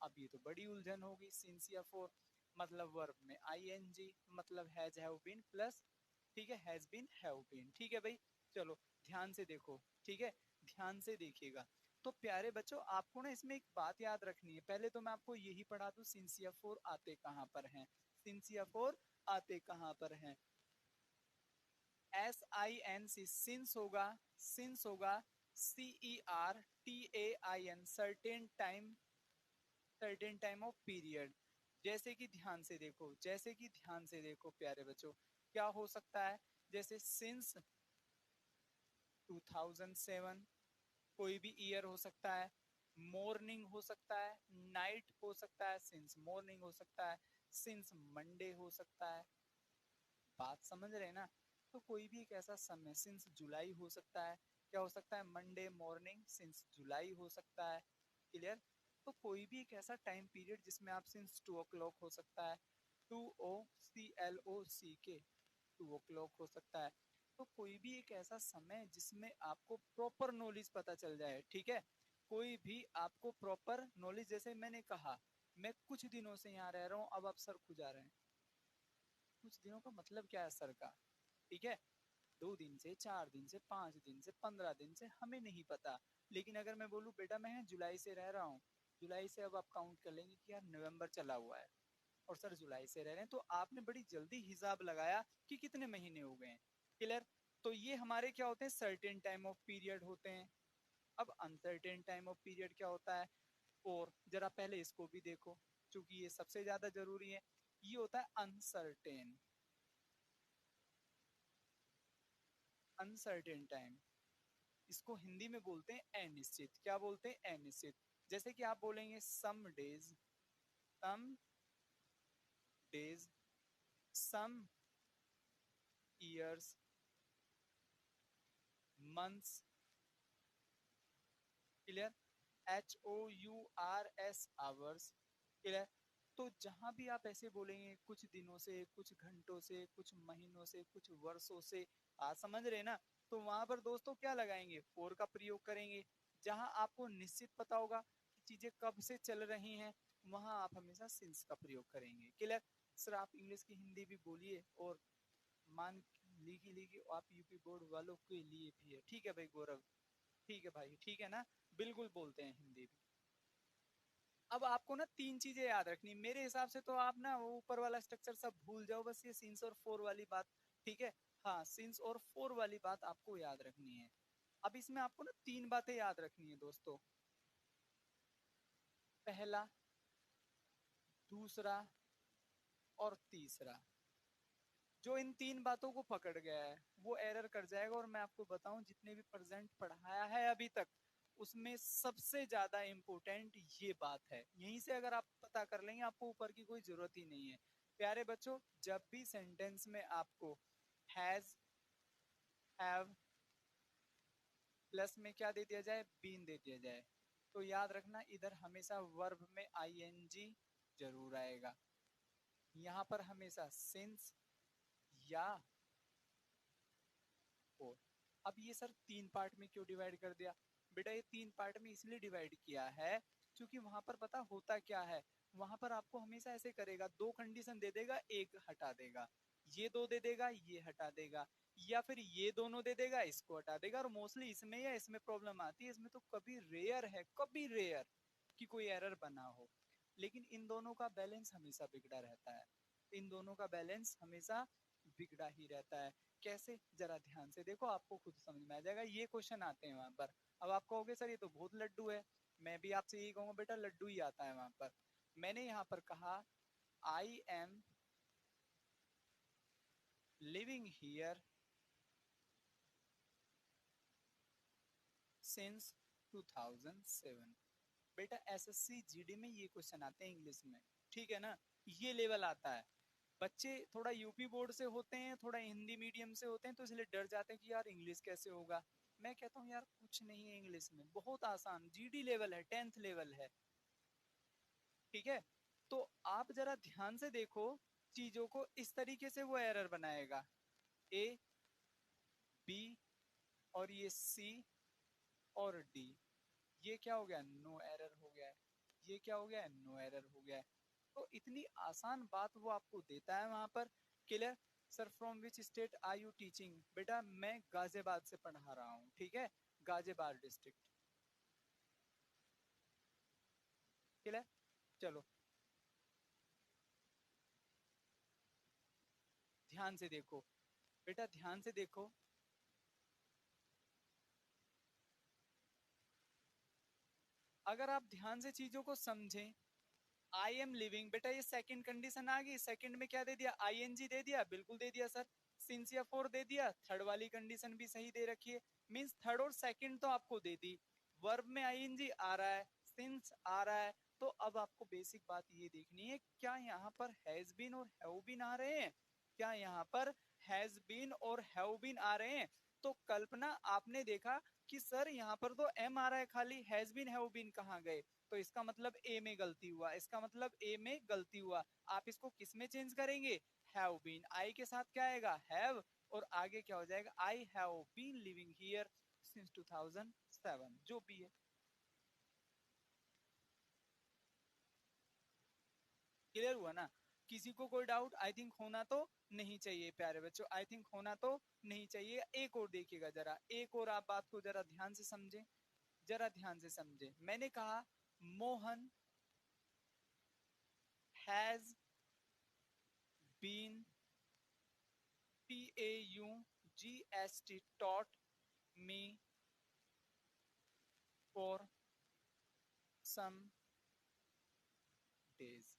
अब ये तो बड़ी उलझन होगी, सिंस या फोर, मतलब वर्ब में आईएनजी, मतलब हैज हैव बीन प्लस, ठीक है, हैज बीन हैव बीन, ठीक है भाई। चलो ध्यान से देखो, ठीक है, ध्यान से देखिएगा। तो प्यारे बच्चों आपको ना इसमें एक बात याद रखनी है, पहले तो मैं आपको यही पढ़ा दूं, सिंस या फोर आते कहां पर हैं, सिंस या फोर आते कहां पर हैं, S I N C, since होगा, सिंस होगा, C E R T A I N, certain time of period. जैसे कि ध्यान से देखो, जैसे कि ध्यान से देखो प्यारे बच्चों, क्या हो सकता है, जैसे सिंस 2007, कोई भी ईयर हो सकता है, मॉर्निंग हो सकता है, नाइट हो सकता है, सिंस मॉर्निंग हो सकता है, सिंस मंडे हो सकता है, बात समझ रहे हैं ना। तो कोई भी एक ऐसा समय, सिंस जुलाई हो सकता है, क्या हो सकता है, मंडे मॉर्निंग सिंस जुलाई हो सकता है, क्लियर। तो कोई भी एक ऐसा टाइम पीरियड जिसमें आप सिंस 2 o'clock हो सकता है, 2 OCLOCK, 2 o'clock हो सकता है। तो कोई भी एक ऐसा समय जिसमें आपको प्रॉपर नॉलेज पता चल जाए, ठीक है, कोई भी आपको प्रॉपर नॉलेज, जैसे मैंने कहा मैं कुछ दिनों से यहाँ रह रहा हूँ, अब आप सर खुजा रहे हैं, कुछ दिनों का मतलब क्या है सर का, ठीक है, 2 दिन से, 4 दिन से, 5 दिन से, 15 दिन से, हमें नहीं पता। लेकिन अगर मैं बोलूँ बेटा मैं जुलाई से रह रहा हूँ, जुलाई से अब आप काउंट कर लेंगे कि यार नवंबर चला हुआ है और सर जुलाई से रह रहे हैं, तो आपने बड़ी जल्दी हिसाब लगाया कि कितने महीने हो गए हैं, क्लियर। तो ये हमारे क्या होते हैं, सर्टेन टाइम ऑफ पीरियड होते हैं। अब अनसर्टेन टाइम ऑफ पीरियड क्या होता है, और जरा पहले इसको भी देखो, क्योंकि ये सबसे ज्यादा जरूरी है, ये होता है अनसर्टेन, अनसर्टेन टाइम, इसको हिंदी में बोलते हैं अनिश्चित, क्या बोलते हैं, अनिश्चित। जैसे कि आप बोलेंगे some days, some days, some years, months, clear, HOURS, hours, clear. तो जहां भी आप ऐसे बोलेंगे कुछ दिनों से, कुछ घंटों से, कुछ महीनों से, कुछ वर्षों से, आप समझ रहे ना, तो वहां पर दोस्तों क्या लगाएंगे, फोर का प्रयोग करेंगे। जहां आपको निश्चित पता होगा कि चीजें कब से चल रही हैं, वहां आप हमेशा सिंस का प्रयोग करेंगे, क्लियर। सर आप इंग्लिश की हिंदी भी बोलिए, और मान लीजिए आप यूपी बोर्ड वालों के लिए भी है, ठीक है भाई गौरव, ठीक है भाई, ठीक है ना, बिल्कुल बोलते हैं हिंदी भी। अब आपको ना तीन चीजें याद रखनी, मेरे हिसाब से तो आप ना वो ऊपर वाला स्ट्रक्चर सब भूल जाओ, बस ये सिंस और फोर वाली बात, ठीक है, हाँ सिंस और फोर वाली बात आपको याद रखनी है। अब इसमें आपको ना तीन बातें याद रखनी है दोस्तों, पहला, दूसरा और तीसरा। जो इन तीन बातों को पकड़ गया है वो एरर कर जाएगा, और मैं आपको बताऊं जितने भी प्रेजेंट पढ़ाया है अभी तक, उसमें सबसे ज्यादा इंपॉर्टेंट ये बात है, यहीं से अगर आप पता कर लेंगे आपको ऊपर की कोई जरूरत ही नहीं है। प्यारे बच्चों जब भी सेंटेंस में आपको हैज, हैव, प्लस में क्या दे दिया जाए, बीन दे दिया जाए, तो याद रखना इधर हमेशा वर्ब में आईएनजी जरूर आएगा, यहाँ पर हमेशा सिंस या फोर। अब ये सर तीन पार्ट में क्यों डिवाइड कर दिया, बेटा ये तीन पार्ट में इसलिए डिवाइड किया है क्योंकि वहां पर पता होता क्या है, वहां पर आपको हमेशा ऐसे करेगा, दो कंडीशन दे देगा, एक हटा देगा, ये दो दे देगा, ये हटा देगा, या फिर ये दोनों दे देगा, इसको हटा देगा। और मोस्टली इसमें या इसमें प्रॉब्लम आती है, इसमें तो कभी रेयर है, कभी रेयर कि कोई एरर बना हो, लेकिन इन दोनों का बैलेंस हमेशा बिगड़ा रहता है, इन दोनों का बैलेंस हमेशा बिगड़ा ही रहता है। कैसे, जरा ध्यान से देखो, आपको खुद समझ में आ जाएगा, ये क्वेश्चन आते हैं वहां पर। अब आप कहोगे सर ये तो बहुत लड्डू है, मैं भी आपसे यही कहूंगा बेटा लड्डू ही आता है वहां पर। मैंने यहाँ पर कहा I am living here since 2007, बेटा एसएससी जीडी में ये क्वेश्चन आते हैं इंग्लिश में, ठीक है ना। ये लेवल आता है। बच्चे थोड़ा यूपी बोर्ड से होते हैं, थोड़ा हिंदी मीडियम से होते हैं, तो इसलिए डर जाते हैं कि यार इंग्लिश कैसे होगा। मैं कहता हूँ यार कुछ नहीं है इंग्लिश में, बहुत आसान जीडी लेवल है, 10th लेवल है। ठीक है, तो आप जरा ध्यान से देखो चीजों को, इस तरीके से वो एरर बनाएगा, ए बी और ये सी और डी, ये क्या हो गया, नो एरर हो गया है। ये क्या हो गया है, नो एरर हो गया है। तो इतनी आसान बात वो आपको देता है वहां पर। Clear. Sir from which state are you teaching, बेटा मैं गाजियाबाद से पढ़ा रहा हूँ, ठीक है, गाजियाबाद डिस्ट्रिक्ट। क्लियर। चलो ध्यान से देखो, बेटा ध्यान से देखो, अगर आप ध्यान से चीजों को समझें, आई एम लिविंग, बेटा ये सेकंड कंडीशन आ गई, सेकंड में क्या दे दिया, आईएनजी दे दिया, बिल्कुल दे दिया सर। सिंस या फोर दे दिया, थर्ड वाली कंडीशन भी सही दे रखी है, मींस थर्ड और सेकंड तो आपको दे दी। वर्ब में आईएनजी आ रहा है, सिंस आ रहा है, तो अब आपको बेसिक बात ये देखनी है, क्या यहाँ पर हैज बीन और हैव बीन आ रहे हैं, क्या यहाँ पर हैज बीन और हैव बीन आ रहे हैं। तो कल्पना आपने देखा कि सर यहाँ पर तो एम आ रहा है खाली, हैज बीन हैव बीन कहाँ गए, तो इसका मतलब ए में गलती हुआ, इसका मतलब ए में गलती हुआ। आप इसको किस में चेंज करेंगे, हैव बीन, आई के साथ क्या आएगा, हैव, और आगे क्या हो जाएगा, I have been living here since 2007, जो भी है। क्लियर हुआ ना, किसी को कोई डाउट आई थिंक होना तो नहीं चाहिए प्यारे बच्चों, आई थिंक होना तो नहीं चाहिए। एक और देखिएगा जरा, एक और आप बात को जरा ध्यान से समझें, जरा ध्यान से समझें। मैंने कहा Mohan has been TAUGST taught me for some days।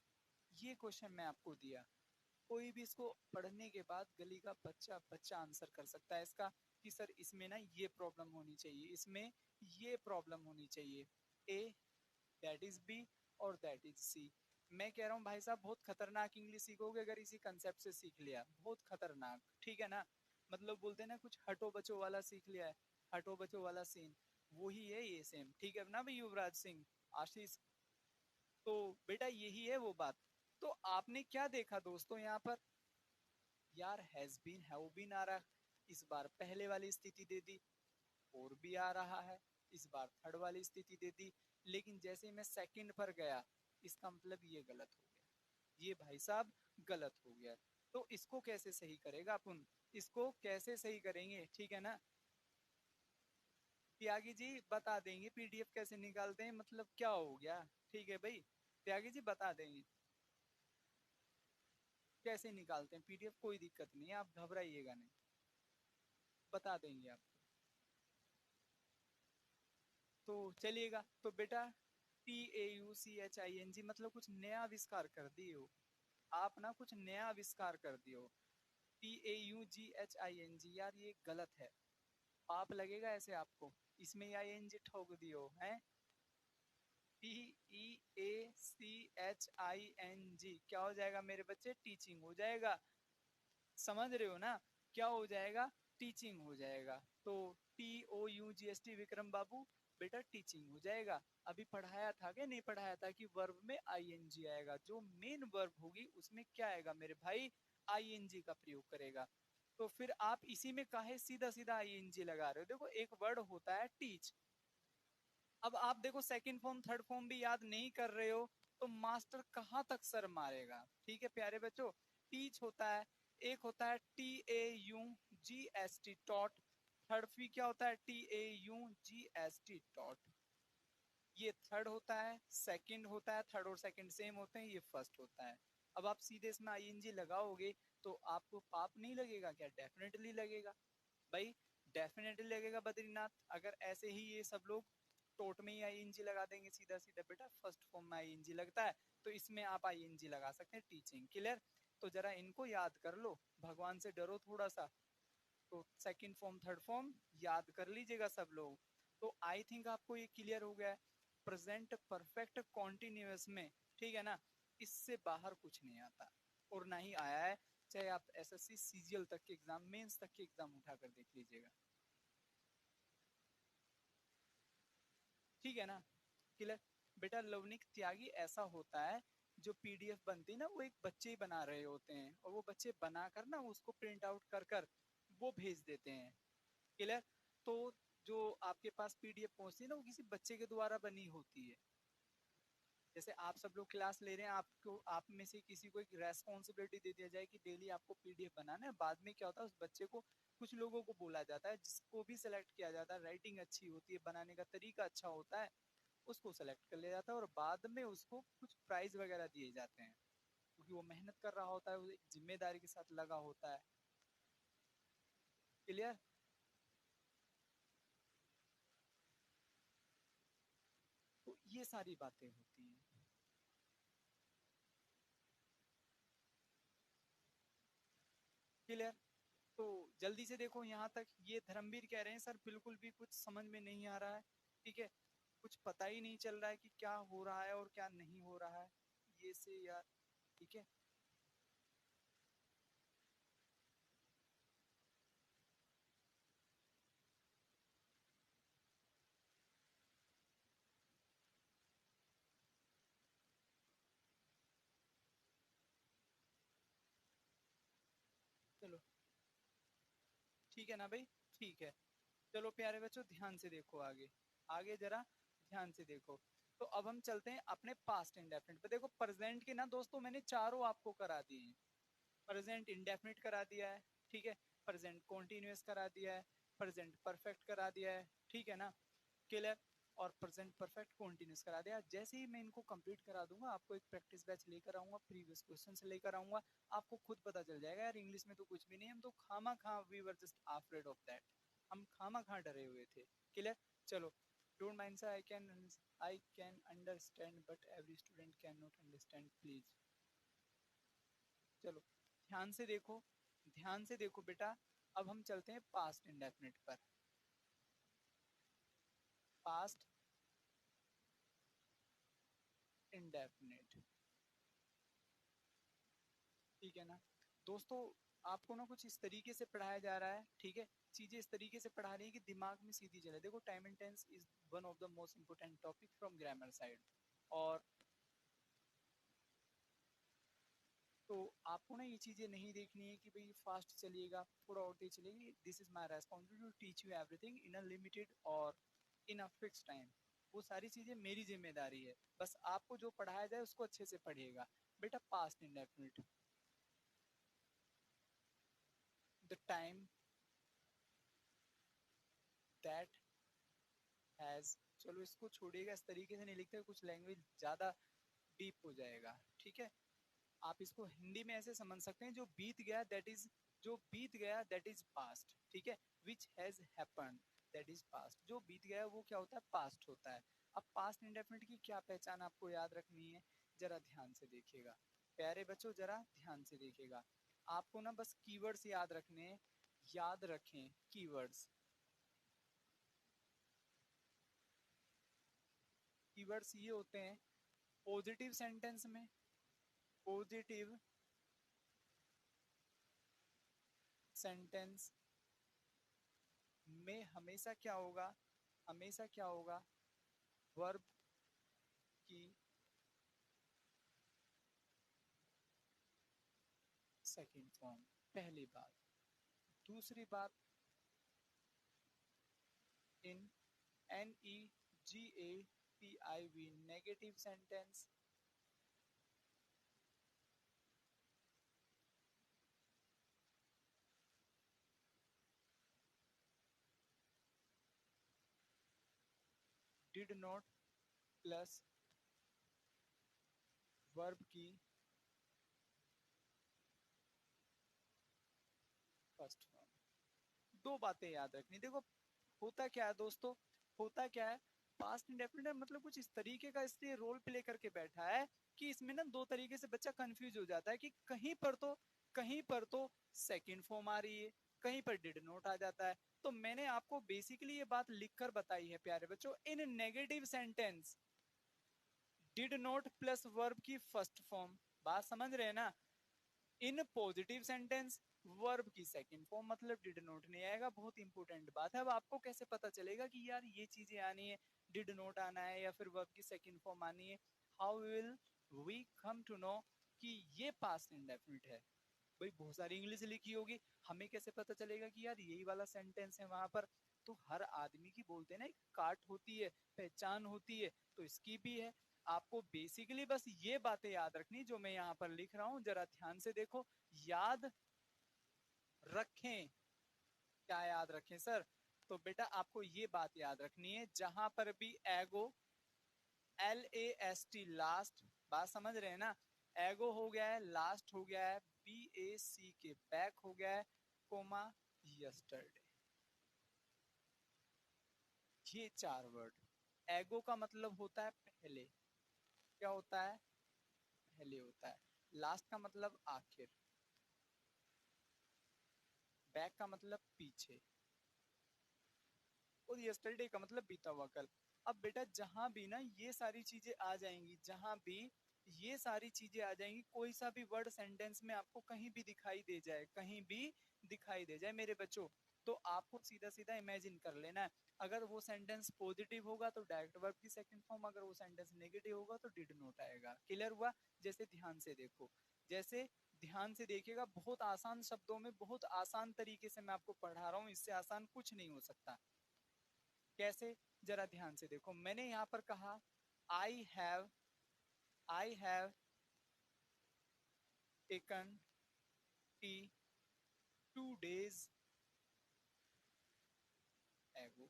ये क्वेश्चन मैं आपको दिया, कोई भी इसको पढ़ने के बाद गली का बच्चा बच्चा आंसर कर सकता है इसका, कि सर इसमें ना ये प्रॉब्लम होनी चाहिए, इसमें ये प्रॉब्लम होनी चाहिए, ए दैट इज बी और दैट इज सी। मैं कह रहा हूँ भाई साहब बहुत खतरनाक इंग्लिश सीखोगे अगर इसी कंसेप्ट से सीख लिया, बहुत खतरनाक, ठीक है ना। मतलब बोलते हैं ना कुछ हटो बचो वाला सीख लिया है, हटो बचो वाला सीन, वही है ये सेम, ठीक है ना भाई युवराज सिंह, आशीष। तो बेटा यही है वो बात। तो आपने क्या देखा दोस्तों यहाँ पर, यार हैज बीन हैव बीन आ रहा, इस बार पहले वाली स्थिति दे दी, और भी आ रहा है, इस बार थर्ड वाली स्थिति दे दी, लेकिन जैसे ही मैं सेकंड पर गया, इसका मतलब ये गलत हो गया, ये भाई साहब गलत हो गया। तो इसको कैसे सही करेगा अपन, इसको कैसे सही करेंगे, ठीक है ना। त्यागी जी बता देंगे पीडीएफ कैसे निकालते हैं, मतलब क्या हो गया, ठीक है भाई, त्यागी जी बता देंगे कैसे निकालते हैं पीडीएफ, कोई दिक्कत नहीं है, आप घबराइएगा नहीं, बता देंगे आप। तो चलिएगा, तो बेटा TAUCHING मतलब कुछ नया आविष्कार कर दिए हो आप ना, कुछ नया आविष्कार कर दिए हो। TAUGHING यार ये गलत है, पाप लगेगा ऐसे आपको, इसमें आई एन जी ठोक दियो है। TEACHING क्या हो जाएगा मेरे बच्चे, टीचिंग हो जाएगा, समझ रहे हो ना, क्या हो जाएगा, टीचिंग हो जाएगा। तो TOUGST विक्रम बाबू, बेटा टीचिंग हो जाएगा। अभी पढ़ाया था क्या, नहीं पढ़ाया था कि वर्ब में आईएनजी आएगा, जो मेन वर्ब होगी उसमें क्या आएगा मेरे भाई, आईएनजी का प्रयोग करेगा। तो फिर आप इसी में काहे सीधा सीधा आईएनजी लगा रहे हो, देखो एक वर्ड होता है टीच, अब आप देखो सेकंड फॉर्म थर्ड फॉर्म भी याद नहीं कर रहे हो, तो मास्टर कहाँ तक सर मारेगा, ठीक है प्यारे बच्चों। टीच होता है, एक होता है TAUGST टॉट, थर्ड फी क्या होता है TAUGST टॉट, ये थर्ड होता है, सेकंड होता है, थर्ड और सेकंड सेम होते हैं, ये फर्स्ट होता है। अब आप सीधे इसमें आईएनजी लगाओगे तो आपको पाप नहीं लगेगा क्या, डेफिनेटली लगेगा भाई, डेफिनेटली लगेगा बद्रीनाथ। अगर ऐसे ही ये सब लोग टोट में ही आईएनजी लगा देंगे सीधा सीधा, बेटा फर्स्ट फॉर्म में आईएनजी लगता है, तो इसमें आप आईएनजी लगा सकते हैं, टीचिंग। क्लियर। तो जरा इनको याद कर लो, भगवान से डरो थोड़ा सा। तो सेकंड फॉर्म थर्ड फॉर्म याद कर लीजिएगा सब लोग। तो आई थिंक आपको ये क्लियर हो गया है। प्रेजेंट परफेक्ट कॉन्टिन्यूअस में, ठीक है ना, इससे बाहर कुछ नहीं आता और ना ही आया है, चाहे आप एसएससी सीजीएल तक के एग्जाम, मेंस तक के एग्जाम उठाकर देख लीजिएगा। ठीक है ना, क्लियर। बेटा लवनिक त्यागी ऐसा होता है, जो पीडीएफ बनती है ना, वो एक बच्चे ही बना रहे होते हैं और वो बच्चे बनाकर ना उसको प्रिंट आउट कर कर वो भेज देते हैं, क्लियर। तो जो आपके पास पीडीएफ पहुंचती है ना, वो किसी बच्चे के द्वारा बनी होती है। जैसे आप सब लोग क्लास ले रहे हैं, आपको आप में से किसी को एक रेस्पॉन्सिबिलिटी दे दिया जाए कि डेली आपको पीडीएफ बनाना है, बाद में क्या होता है उस बच्चे को, कुछ लोगों को बोला जाता है, जिसको भी सिलेक्ट किया जाता है, राइटिंग अच्छी होती है, बनाने का तरीका अच्छा होता है, उसको सेलेक्ट कर लिया जाता है और बाद में उसको कुछ प्राइज वगैरह दिए जाते हैं, क्योंकि वो मेहनत कर रहा होता है, वो एक जिम्मेदारी के साथ लगा होता है, क्लियर। तो ये सारी बातें होती हैं, क्लियर। तो जल्दी से देखो यहाँ तक, ये धर्मवीर कह रहे हैं सर बिल्कुल भी कुछ समझ में नहीं आ रहा है, ठीक है, कुछ पता ही नहीं चल रहा है कि क्या हो रहा है और क्या नहीं हो रहा है, ये से यार, ठीक है। चलो ठीक है ना भाई, ठीक है। चलो प्यारे बच्चों ध्यान से देखो आगे, आगे जरा ध्यान से देखो। तो अब हम चलते हैं अपने पास्ट इंडेफिनिट पे। देखो प्रेजेंट के ना दोस्तों मैंने चारों आपको करा दिए हैं। प्रेजेंट इंडेफिनिट करा दिया है, ठीक है, प्रेजेंट कॉन्टिन्यूअस करा दिया है, प्रेजेंट परफेक्ट करा दिया है, ठीक है ना, क्लियर। और प्रेजेंट परफेक्ट कॉन्टिन्यूअस करा दिया। जैसे ही मैं इनको कंप्लीट करा दूंगा, आपको एक प्रैक्टिस बैच लेकर आऊंगा, प्रीवियस क्वेश्चन से लेकर आऊंगा, आपको खुद पता चल जाएगा यार इंग्लिश में तो कुछ भी नहीं, हम तो खामा खा we were just afraid of that, हम खामा खा डरे हुए थे, क्लियर। चलो don't mind sir, I can understand but every student can not understand please. चलो ध्यान से देखो, ध्यान से देखो बेटा। अब हम चलते हैं पास्ट इंडेफिनिट पर। पास्ट इंडेफिनिट, ठीक है ना दोस्तों। आपको ना कुछ इस तरीके से पढ़ाया जा रहा है, ठीक है, चीजें इस तरीके से पढ़ा रही है कि दिमाग में सीधी चले। देखो time and tense is one of the most important topic from grammar side. और तो आपको ना ये चीजें नहीं देखनी है कि भाई फास्ट चलिएगा, थोड़ा और तेज चलिएगी। This is my responsibility to teach you everything in a limited और इन अ फिक्स टाइम। वो सारी चीजें मेरी जिम्मेदारी है, बस आपको जो पढ़ाया जाए उसको अच्छे से पढ़िएगा। बेटा past indefinite, the time that has, चलो इसको छोड़िएगा, इस तरीके से नहीं लिखते, कुछ लैंग्वेज ज्यादा डीप हो जाएगा, ठीक है। आप इसको हिंदी में ऐसे समझ सकते हैं, जो बीत गया दैट इज, जो बीत गया दैट इज पास्ट, ठीक है, which has happen that is past. जो बीत गया वो क्या होता है, पास्ट होता है। अब पास्ट इंडेफिनिट की क्या पहचान आपको याद रखनी है, जरा ध्यान से देखिएगा प्यारे बच्चों, जरा ध्यान से देखिएगा। आपको ना बस कीवर्ड्स याद रखने हैं, याद रखें कीवर्ड्स। कीवर्ड्स ये होते हैं पॉजिटिव सेंटेंस में, पॉजिटिव सेंटेंस में हमेशा क्या होगा, हमेशा क्या होगा, वर्ब की सेकंड फॉर्म, पहली बात। दूसरी बात, in N E G A P I V negative sentence, did not plus verb की फर्स्ट फॉर्म। दो बातें याद रखनी, देखो होता क्या है दोस्तों, होता क्या है, पास्ट इंडेफिनिट मतलब कुछ इस तरीके का इसलिए रोल प्ले करके बैठा है कि इसमें ना दो तरीके से बच्चा कंफ्यूज हो जाता है कि कहीं पर तो सेकंड फॉर्म आ रही है, कहीं पर डिड नॉट आ जाता है। तो मैंने आपको बेसिकली ये बात लिखकर बताई है प्यारे बच्चों, in negative sentence did not plus verb की फर्स्ट फॉर्म, बात समझ रहे हैं ना। इन पॉजिटिव सेंटेंस वर्ब की सेकंड फॉर्म, मतलब डिड नॉट नहीं आएगा। बहुत इंपॉर्टेंट बात है। अब आपको कैसे पता चलेगा कि यार ये चीजें आनी है, डिड नॉट आना है या फिर वर्ब की सेकंड फॉर्म आनी है? How will we come to know कि ये पास्ट इंडेफिनिट है? भाई बहुत सारी इंग्लिश लिखी होगी, हमें कैसे पता चलेगा कि यार यही वाला सेंटेंस है वहां पर? तो हर आदमी की बोलते हैं ना एक कार्ड होती है, पहचान होती है, तो इसकी भी है। आपको बेसिकली बस ये बातें याद रखनी जो मैं यहाँ पर लिख रहा हूँ, जरा ध्यान से देखो। याद रखें, क्या याद रखें सर? तो बेटा आपको ये बात याद रखनी है, जहां पर भी एगो, LAST लास्ट, बात समझ रहे हैं ना, एगो हो गया है, लास्ट हो गया है, BAC के बैक हो गया है, कोमा यस्टरडे, ये 4 वर्ड। एगो का मतलब होता है पहले, क्या होता है? पहले होता है। लास्ट का मतलब आखिर, बैक का मतलब पीछे, और यस्टरडे का मतलब बीता हुआ कल। अब बेटा जहां भी ना ये सारी चीजें आ जाएंगी, जहां भी ये सारी चीजें आ जाएंगी, कोई सा भी वर्ड सेंटेंस में आपको कहीं भी दिखाई दे जाए, कहीं भी दिखाई दे जाए मेरे बच्चों, तो आपको सीधा सीधा इमेजिन कर लेना है। अगर वो सेंटेंस पॉजिटिव होगा तो डायरेक्ट वर्ब की सेकंड फॉर्म, अगर वो सेंटेंस नेगेटिव होगा तो डिड नॉट आएगा। क्लियर हुआ? जैसे ध्यान से देखो, जैसे ध्यान से देखिएगा, बहुत आसान शब्दों में बहुत आसान तरीके से मैं आपको पढ़ा रहा हूँ, इससे आसान कुछ नहीं हो सकता। कैसे? जरा ध्यान से देखो, मैंने यहां पर कहा I have taken T 2 days एगो।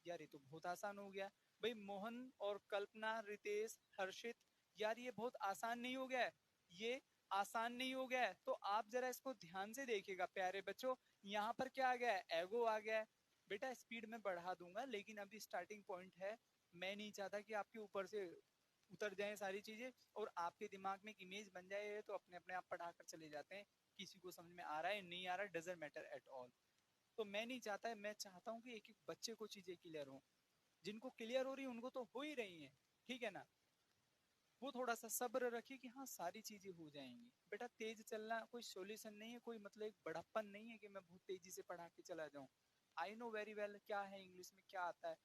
यार ये तो बहुत आसान हो गया। भाई मोहन और कल्पना, रितेश, हर्षित, यार ये बहुत आसान नहीं हो गया है? ये आसान नहीं हो गया है? तो आप जरा इसको ध्यान से देखिएगा प्यारे बच्चों, यहाँ पर क्या आ गया है? एगो आ गया है। बेटा स्पीड में बढ़ा दूंगा, लेकिन अभी स्टार्टिंग पॉइंट है, मैं नहीं चाहता कि आपके ऊपर से उतर जाए सारी चीजें और आपके दिमाग में एक इमेज बन जाए, तो अपने अपने आप पढ़ाकर चले जाते हैं, किसी को समझ में आ रहा है नहीं आ रहा है डजंट मैटर एट ऑल। तो मैं नहीं चाहता है, मैं चाहता हूँ कि एक एक बच्चे को चीजें क्लियर हो। जिनको क्लियर हो रही है उनको तो हो ही रही है, ठीक है ना? वो थोड़ा सा सब्र रखिए कि हाँ सारी चीजें हो जाएंगी। बेटा तेज चलना कोई सॉल्यूशन नहीं है, कोई मतलब एक बड़प्पन नहीं है कि मैं बहुत तेजी से पढ़ा के चला जाऊं। आई नो वेरी वेल क्या है इंग्लिश में क्या आता है।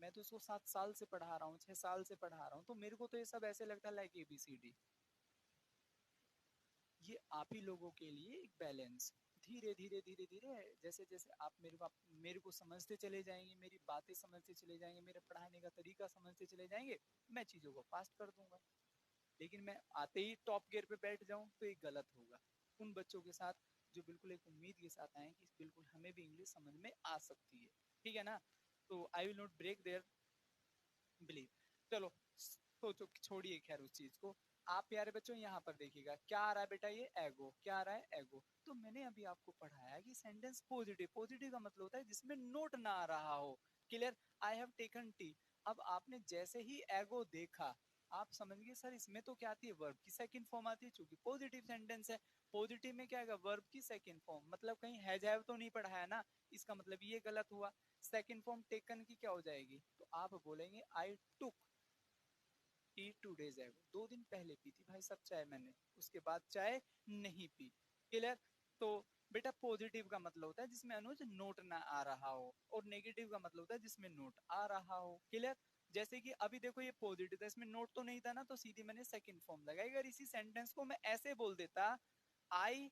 मैं तो इसको 7 साल से पढ़ा रहा हूँ, 6 साल से पढ़ा रहा हूँ, तो मेरे को तो ये सब ऐसे लगता है लाइक ABCD। ये आप ही लोगों के लिए एक बैलेंस, धीरे धीरे धीरे धीरे, जैसे जैसे आप मेरे को समझते चले जाएंगे, मेरी बातें समझते चले जाएंगे, मेरे पढ़ाने का तरीका समझते चले जाएंगे, मैं चीजों को फास्ट कर दूंगा। लेकिन मैं आते ही टॉप गियर पे बैठ जाऊं तो ये गलत होगा उन बच्चों के साथ जो बिल्कुल एक उम्मीद के साथ आए कि बिल्कुल हमें भी इंग्लिश समझ में आ सकती है, ठीक है ना? तो I will not break their believe. चलो सोचो, छोड़िए खैर उस चीज को। आप प्यारे बच्चों यहाँ पर देखिएगा क्या आ रहा है बेटा, ये एगो, क्या आ रहा है? एगो। तो मैंने अभी आपको पढ़ाया कि सेंटेंस पॉजिटिव, पॉजिटिव का मतलब होता है जिसमें नोट ना आ रहा हो। Clear? I have taken T. अब आपने जैसे ही एगो देखा, आप समझ गए सर इसमें तो क्या आती है? वर्ब की सेकंड फॉर्म आती है, चूंकि पॉजिटिव सेंटेंस है। पॉजिटिव में क्या आएगा? वर्ब की सेकंड फॉर्म, मतलब कहीं हैव तो नहीं पढ़ाया ना, इसका मतलब ये गलत हुआ। सेकंड फॉर्म टेकन की क्या हो जाएगी? तो आप बोलेंगे आई टुक टी 2 days एगो, 2 दिन पहले पी थी भाई साहब चाय मैंने, उसके बाद चाय नहीं पी। क्लियर? तो बेटा पॉजिटिव का मतलब होता है जिसमें अनुज नोट ना आ रहा हो, और नेगेटिव का मतलब होता है जिसमें नोट आ रहा हो। क्लियर? जैसे कि अभी देखो ये पॉजिटिव था, इसमें नोट तो नहीं था ना, तो सीधी मैंने सेकंड फॉर्म लगाई। अगर इसी सेंटेंस को मैं ऐसे बोल देता, I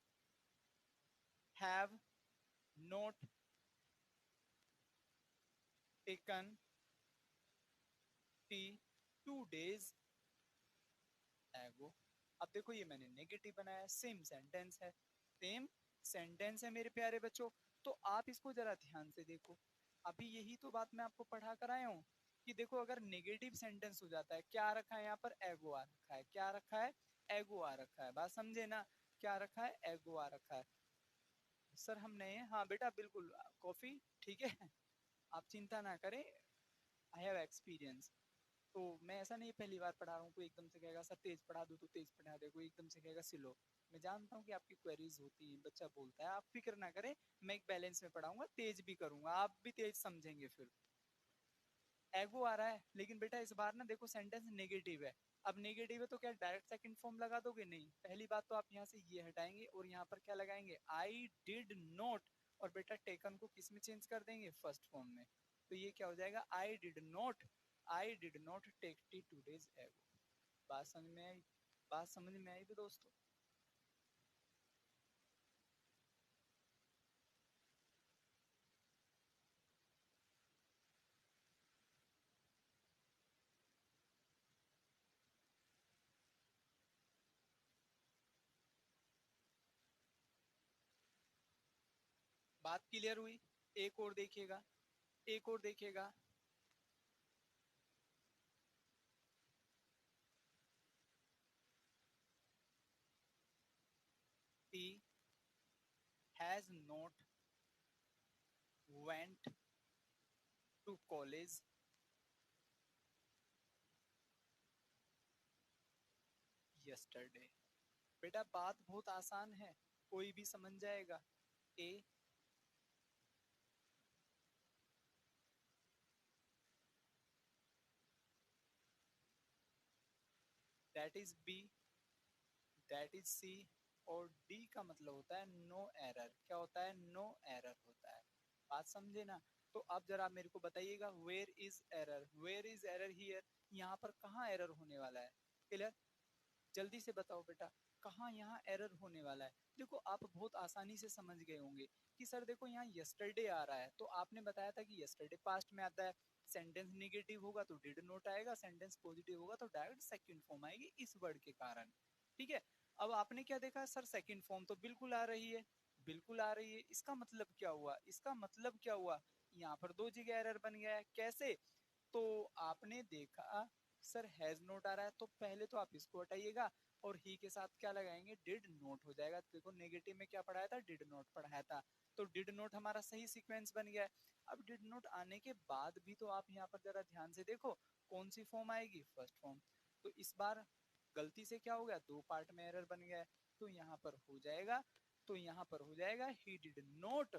have not taken T 2 days एगो। अब देखो ये मैंने नेगेटिव बनाया, सेम सेंटेंस है, सेम सेंटेंस है मेरे प्यारे बच्चों। तो आप इसको जरा ध्यान से देखो, अभी यही तो बात मैं आपको पढ़ा कर आया हूँ कि देखो अगर नेगेटिव सेंटेंस हो जाता है, क्या रखा है यहाँ पर? एगो आ रखा है। क्या रखा है? एगो आ रखा है। बात समझे ना? क्या रखा है? एगो आ रखा है। सर हम नए हैं, हाँ बेटा बिल्कुल, कॉफी ठीक है। आप चिंता ना करें, आई हैव एक्सपीरियंस। तो मैं ऐसा नहीं पहली बार पढ़ा रहा हूँ, कोई एकदम से कहेगा सर तेज पढ़ा दो तो तेज पढ़ा दे, कोई एकदम से कहेगा स्लो। मैं जानता हूँ कि आपकी क्वेरीज होती हैं, बच्चा बोलता है, आप फिक्र ना करें, मैं एक बैलेंस में पढ़ाऊंगा, तेज भी करूंगा, आप भी तेज समझेंगे फिर। एगो आ रहा है, लेकिन बेटा इस बार ना देखो सेंटेंस नेगेटिव है। अब नेगेटिव है तो क्या डायरेक्ट सेकंड फॉर्म लगा दोगे? नहीं, पहली बात तो आप यहाँ से ये हटाएंगे और यहाँ पर क्या लगाएंगे? आई डिड नॉट। और बेटा टेकन को किस में चेंज कर देंगे? फर्स्ट फॉर्म में। तो ये क्या हो जाएगा? I did not take tea two days ago. बात समझ में आई? बात समझ में आई भी दोस्तों? बात क्लियर हुई? एक और देखिएगा, एक और देखिएगा। he has not went to college yesterday। बेटा बात बहुत आसान है, कोई भी समझ जाएगा। A, that is B, that is C, और डी का मतलब होता है नो एरर। क्या होता है? नो एरर होता है। बात समझे ना? तो अब जरा मेरे को बताइएगा, where is error? Where is error here? यहाँ पर कहाँ एरर होने वाला है? क्लियर? जल्दी से बताओ बेटा, कहाँ यहाँ एरर होने वाला है? देखो आप बहुत आसानी से समझ गए होंगे कि सर देखो यहाँ यस्टरडे आ रहा है, तो आपने बताया था कि यस्टरडे पास्ट में आता है। सेंटेंस नेगेटिव होगा तो डिड नॉट आएगा, सेंटेंस पॉजिटिव होगा तो डायरेक्ट सेकंड फॉर्म आएगी इस वर्ड के कारण। ठीक है? अब आपने क्या देखा? सर सेकंड फॉर्म तो बिल्कुल आ रही है, बिल्कुल आ रही है। इसका मतलब क्या हुआ? इसका मतलब क्या हुआ? यहाँ पर दो जगह एरर बन गया है। कैसे? तो आपने देखा सर हैज नोट आ रहा है, तो पहले तो आप इसको हटाइएगा और ही के साथ क्या लगाएंगे? डिड नोट हो जाएगा। देखो नेगेटिव में क्या पढ़ाया था? डिड नोट पढ़ाया था। तो डिड नोट हमारा सही सीक्वेंस बन गया है। अब डिड नोट आने के बाद भी तो आप यहाँ पर जरा ध्यान से देखो कौन सी फॉर्म आएगी? First form. तो इस बार गलती से क्या हो गया? दो पार्ट में एरर बन गया है। तो यहाँ पर हो जाएगा, तो यहाँ पर हो जाएगा he did not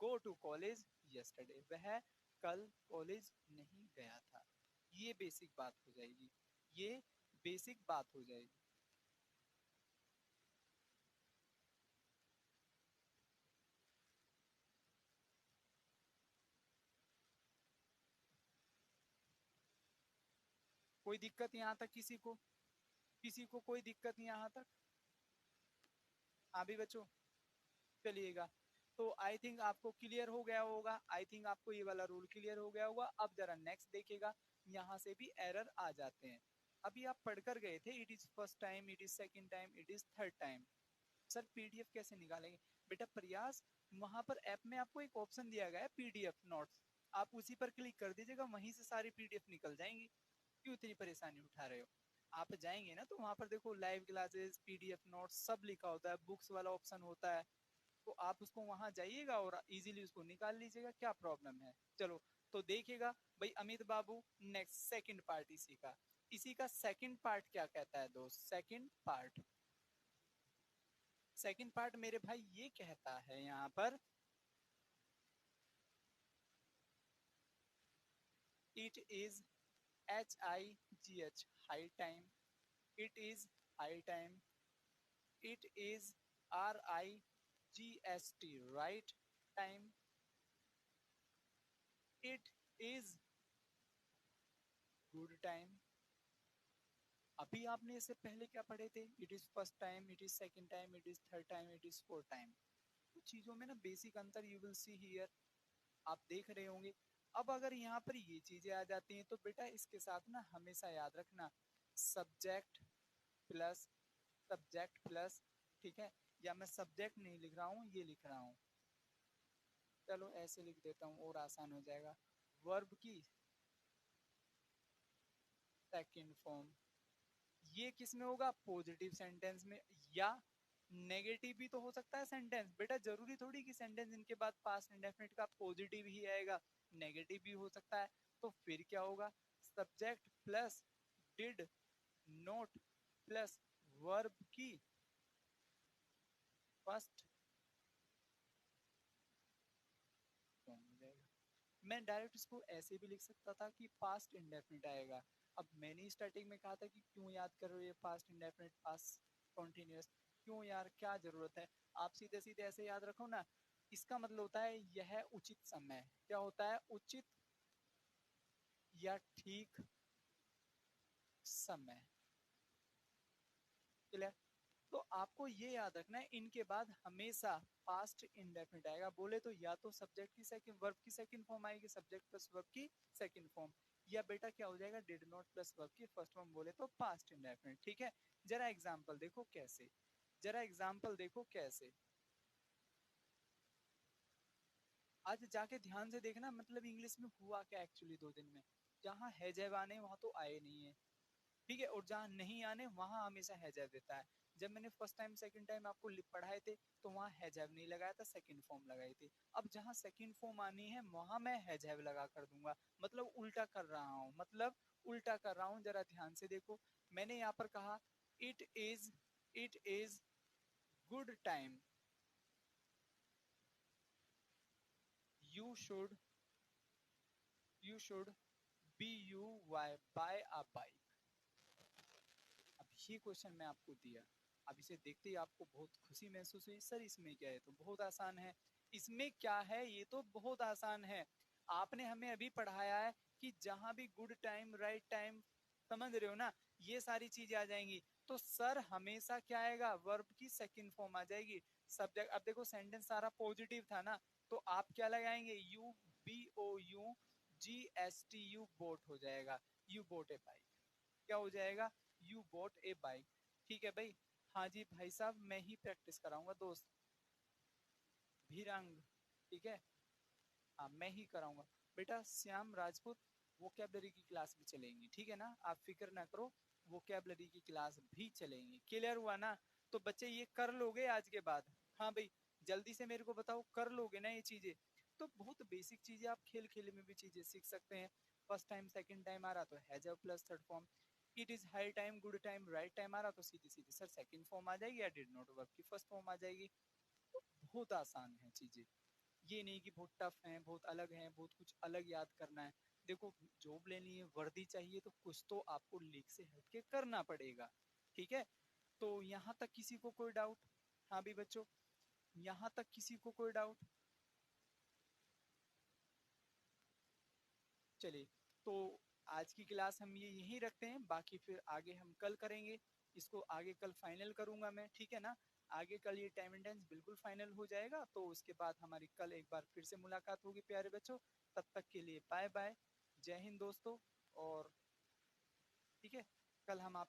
go to college yesterday. वह कल कॉलेज नहीं गया था। ये बेसिक बात हो जाएगी, ये बेसिक बात हो जाएगी। कोई दिक्कत यहाँ तक किसी को? किसी को कोई दिक्कत नहीं यहाँ तक? हाँ भी बच्चों, चलिएगा। तो आई थिंक आपको क्लियर हो गया होगा, आई थिंक आपको ये वाला रूल क्लियर हो गया होगा। अब जरा नेक्स्ट देखिएगा, यहाँ से भी एरर आ जाते हैं। अभी आप पढ़कर गए थे it is first time, it is second time, it is third time. Sir PDF कैसे निकालेंगे? बेटा प्रयास, वहां पर ऐप में आपको एक ऑप्शन दिया गया है पीडीएफ नोट्स, आप उसी पर क्लिक कर दीजिएगा, वहीं से सारी पीडीएफ निकल जाएंगी। क्यों इतनी परेशानी उठा रहे हो? आप जाएंगे ना तो वहां पर देखो लाइव क्लासेस, पीडीएफ नोट्स सब लिखा होता है, बुक्स वाला ऑप्शन होता है। तो आप उसको वहां जाइएगा और इजीली उसको निकाल लीजिएगा, क्या प्रॉब्लम है? चलो तो देखिएगा भाई अमित बाबू, नेक्स्ट सेकंड पार्ट इसी का सेकंड पार्ट क्या कहता है दोस्त? सेकंड पार्ट मेरे भाई ये कहता है यहाँ पर, it is HIGH high time, it is high time, it is RIGST right time, it is good time. अभी आपने इससे पहले क्या पढ़े थे? It is first time, it is second time, it is third time, it is fourth time. कुछ चीजों में ना बेसिक अंतर यू विल सी हियर, आप देख रहे होंगे। अब अगर यहाँ पर ये चीजें आ जाती हैं तो बेटा इसके साथ ना हमेशा याद रखना, सब्जेक्ट प्लस सब्जेक्ट प्लस, ठीक है? या मैं सब्जेक्ट नहीं लिख रहा हूँ, ये लिख रहा हूँ, चलो ऐसे लिख देता हूँ और आसान हो जाएगा। वर्ब की सेकंड फॉर्म, ये किस में होगा? पॉजिटिव सेंटेंस में, या नेगेटिव भी तो हो सकता है सेंटेंस। बेटा जरूरी थोड़ी कि सेंटेंस इनके बाद पास्ट इंडेफिनिट का पॉजिटिव ही आएगा, नेगेटिव भी हो सकता है। तो फिर क्या होगा? Subject plus did note plus verb की फर्स्ट फॉर्म हो जाएगा। मैं डायरेक्ट इसको ऐसे भी लिख सकता था कि पास्ट इंडेफिनिट आएगा। अब मैंने स्टार्टिंग में कहा था कि क्यों याद कर रहे हो ये पास्ट इंडेफिनिट पास्ट कॉन्टिन्यूअस, क्यों यार, क्या जरूरत है? आप सीधे सीधे ऐसे याद रखो ना। इसका मतलब होता है यह उचित समय, क्या होता है? उचित या ठीक समय। क्लियर? तो आपको ये याद रखना है, इनके बाद हमेशा पास्ट इंडेफिनिट आएगा। बोले तो या तो सब्जेक्ट की सेकंड, वर्ब की सेकंड फॉर्म आएगी, सब्जेक्ट प्लस वर्ब की सेकंड फॉर्म, या बेटा क्या हो जाएगा, डिड नॉट प्लस वर्ब की फर्स्ट फॉर्म, बोले तो पास्ट इंडेफिनिट। ठीक है, जरा एग्जांपल देखो कैसे, जरा एग्जांपल देखो कैसे। आज जाके ध्यान से देखना, मतलब इंग्लिश में हुआ क्या एक्चुअली 2 दिन में। जहाँ है जैव आने वहां तो आए नहीं है, ठीक है, और जहाँ नहीं आने वहां हमेशा हैजैव देता है। जब मैंने फर्स्ट टाइम सेकंड टाइम आपको पढ़ाए थे तो वहां हैजैव नहीं लगाया था, सेकंड फॉर्म लगाई थी। अब जहाँ सेकंड फॉर्म आनी है वहां मैं हैजैव लगा कर दूंगा, मतलब उल्टा कर रहा हूँ, मतलब उल्टा कर रहा हूँ। जरा ध्यान से देखो, मैंने यहाँ पर कहा it is good time, you should you should be U Y buy a bike. अब ये क्वेश्चन मैं आपको दिया, अब इसे देखते ही आपको बहुत खुशी महसूस हुई, सर इसमें क्या है, तो बहुत आसान है। इसमें क्या है, ये तो बहुत आसान है। आपने हमें अभी पढ़ाया है कि जहां भी गुड टाइम, राइट टाइम, समझ रहे हो ना, ये सारी चीजें आ जाएंगी। तो सर हमेशा क्या आएगा, वर्ब की सेकंड फॉर्म आ जाएगी। सब्जेक्ट, अब देखो सेंटेंस सारा पॉजिटिव था ना, तो आप क्या लगाएंगे, you B O U G S T, you bought हो जाएगा, यू बोट ए बाइक, क्या हो जाएगा, यू बोट ए बाइक। ठीक है भाई, हाँ जी भाई साहब, मैं ही प्रैक्टिस कराऊंगा दोस्त भीरंग, ठीक है, हाँ मैं ही कराऊंगा। बेटा श्याम राजपूत वोकैबलरी की क्लास भी चलेंगी, ठीक है ना, आप फिक्र ना करो, वोकैबलरी की क्लास भी चलेंगी। क्लियर हुआ ना? तो बच्चे ये कर लोगे आज के बाद? हाँ भाई, जल्दी से मेरे को बताओ, कर लोगे ना ये चीजें? तो बहुत बेसिक चीजें आप खेल खेल में भी चीजें सीख सकते हैं। फर्स्ट टाइम सेकंड टाइम आ रहा तो has plus third form, it is high time, good time, right time आ रहा तो सीधी सीधी सर सेकंड फॉर्म आ जाएगी, या डिड नॉट वर्क की फर्स्ट फॉर्म आ जाएगी। तो बहुत आसान है चीजें, ये नहीं कि बहुत टफ है, बहुत अलग है, बहुत कुछ अलग याद करना है। देखो, जॉब लेनी है, वर्दी चाहिए, तो कुछ तो आपको लीक से हटके करना पड़ेगा, ठीक है। तो यहाँ तक किसी को कोई डाउट? हाँ भी बच्चों, यहाँ तक किसी को कोई डाउट? चलिए, तो आज की क्लास हम ये यहीं रखते हैं, बाकी फिर आगे हम कल करेंगे। इसको आगे कल फाइनल करूंगा मैं, ठीक है ना। आगे कल ये टाइम अटेंडेंस बिल्कुल फाइनल हो जाएगा, तो उसके बाद हमारी कल एक बार फिर से मुलाकात होगी प्यारे बच्चों। तब तक के लिए बाय बाय, जय हिंद दोस्तों। और ठीक है, कल हम आप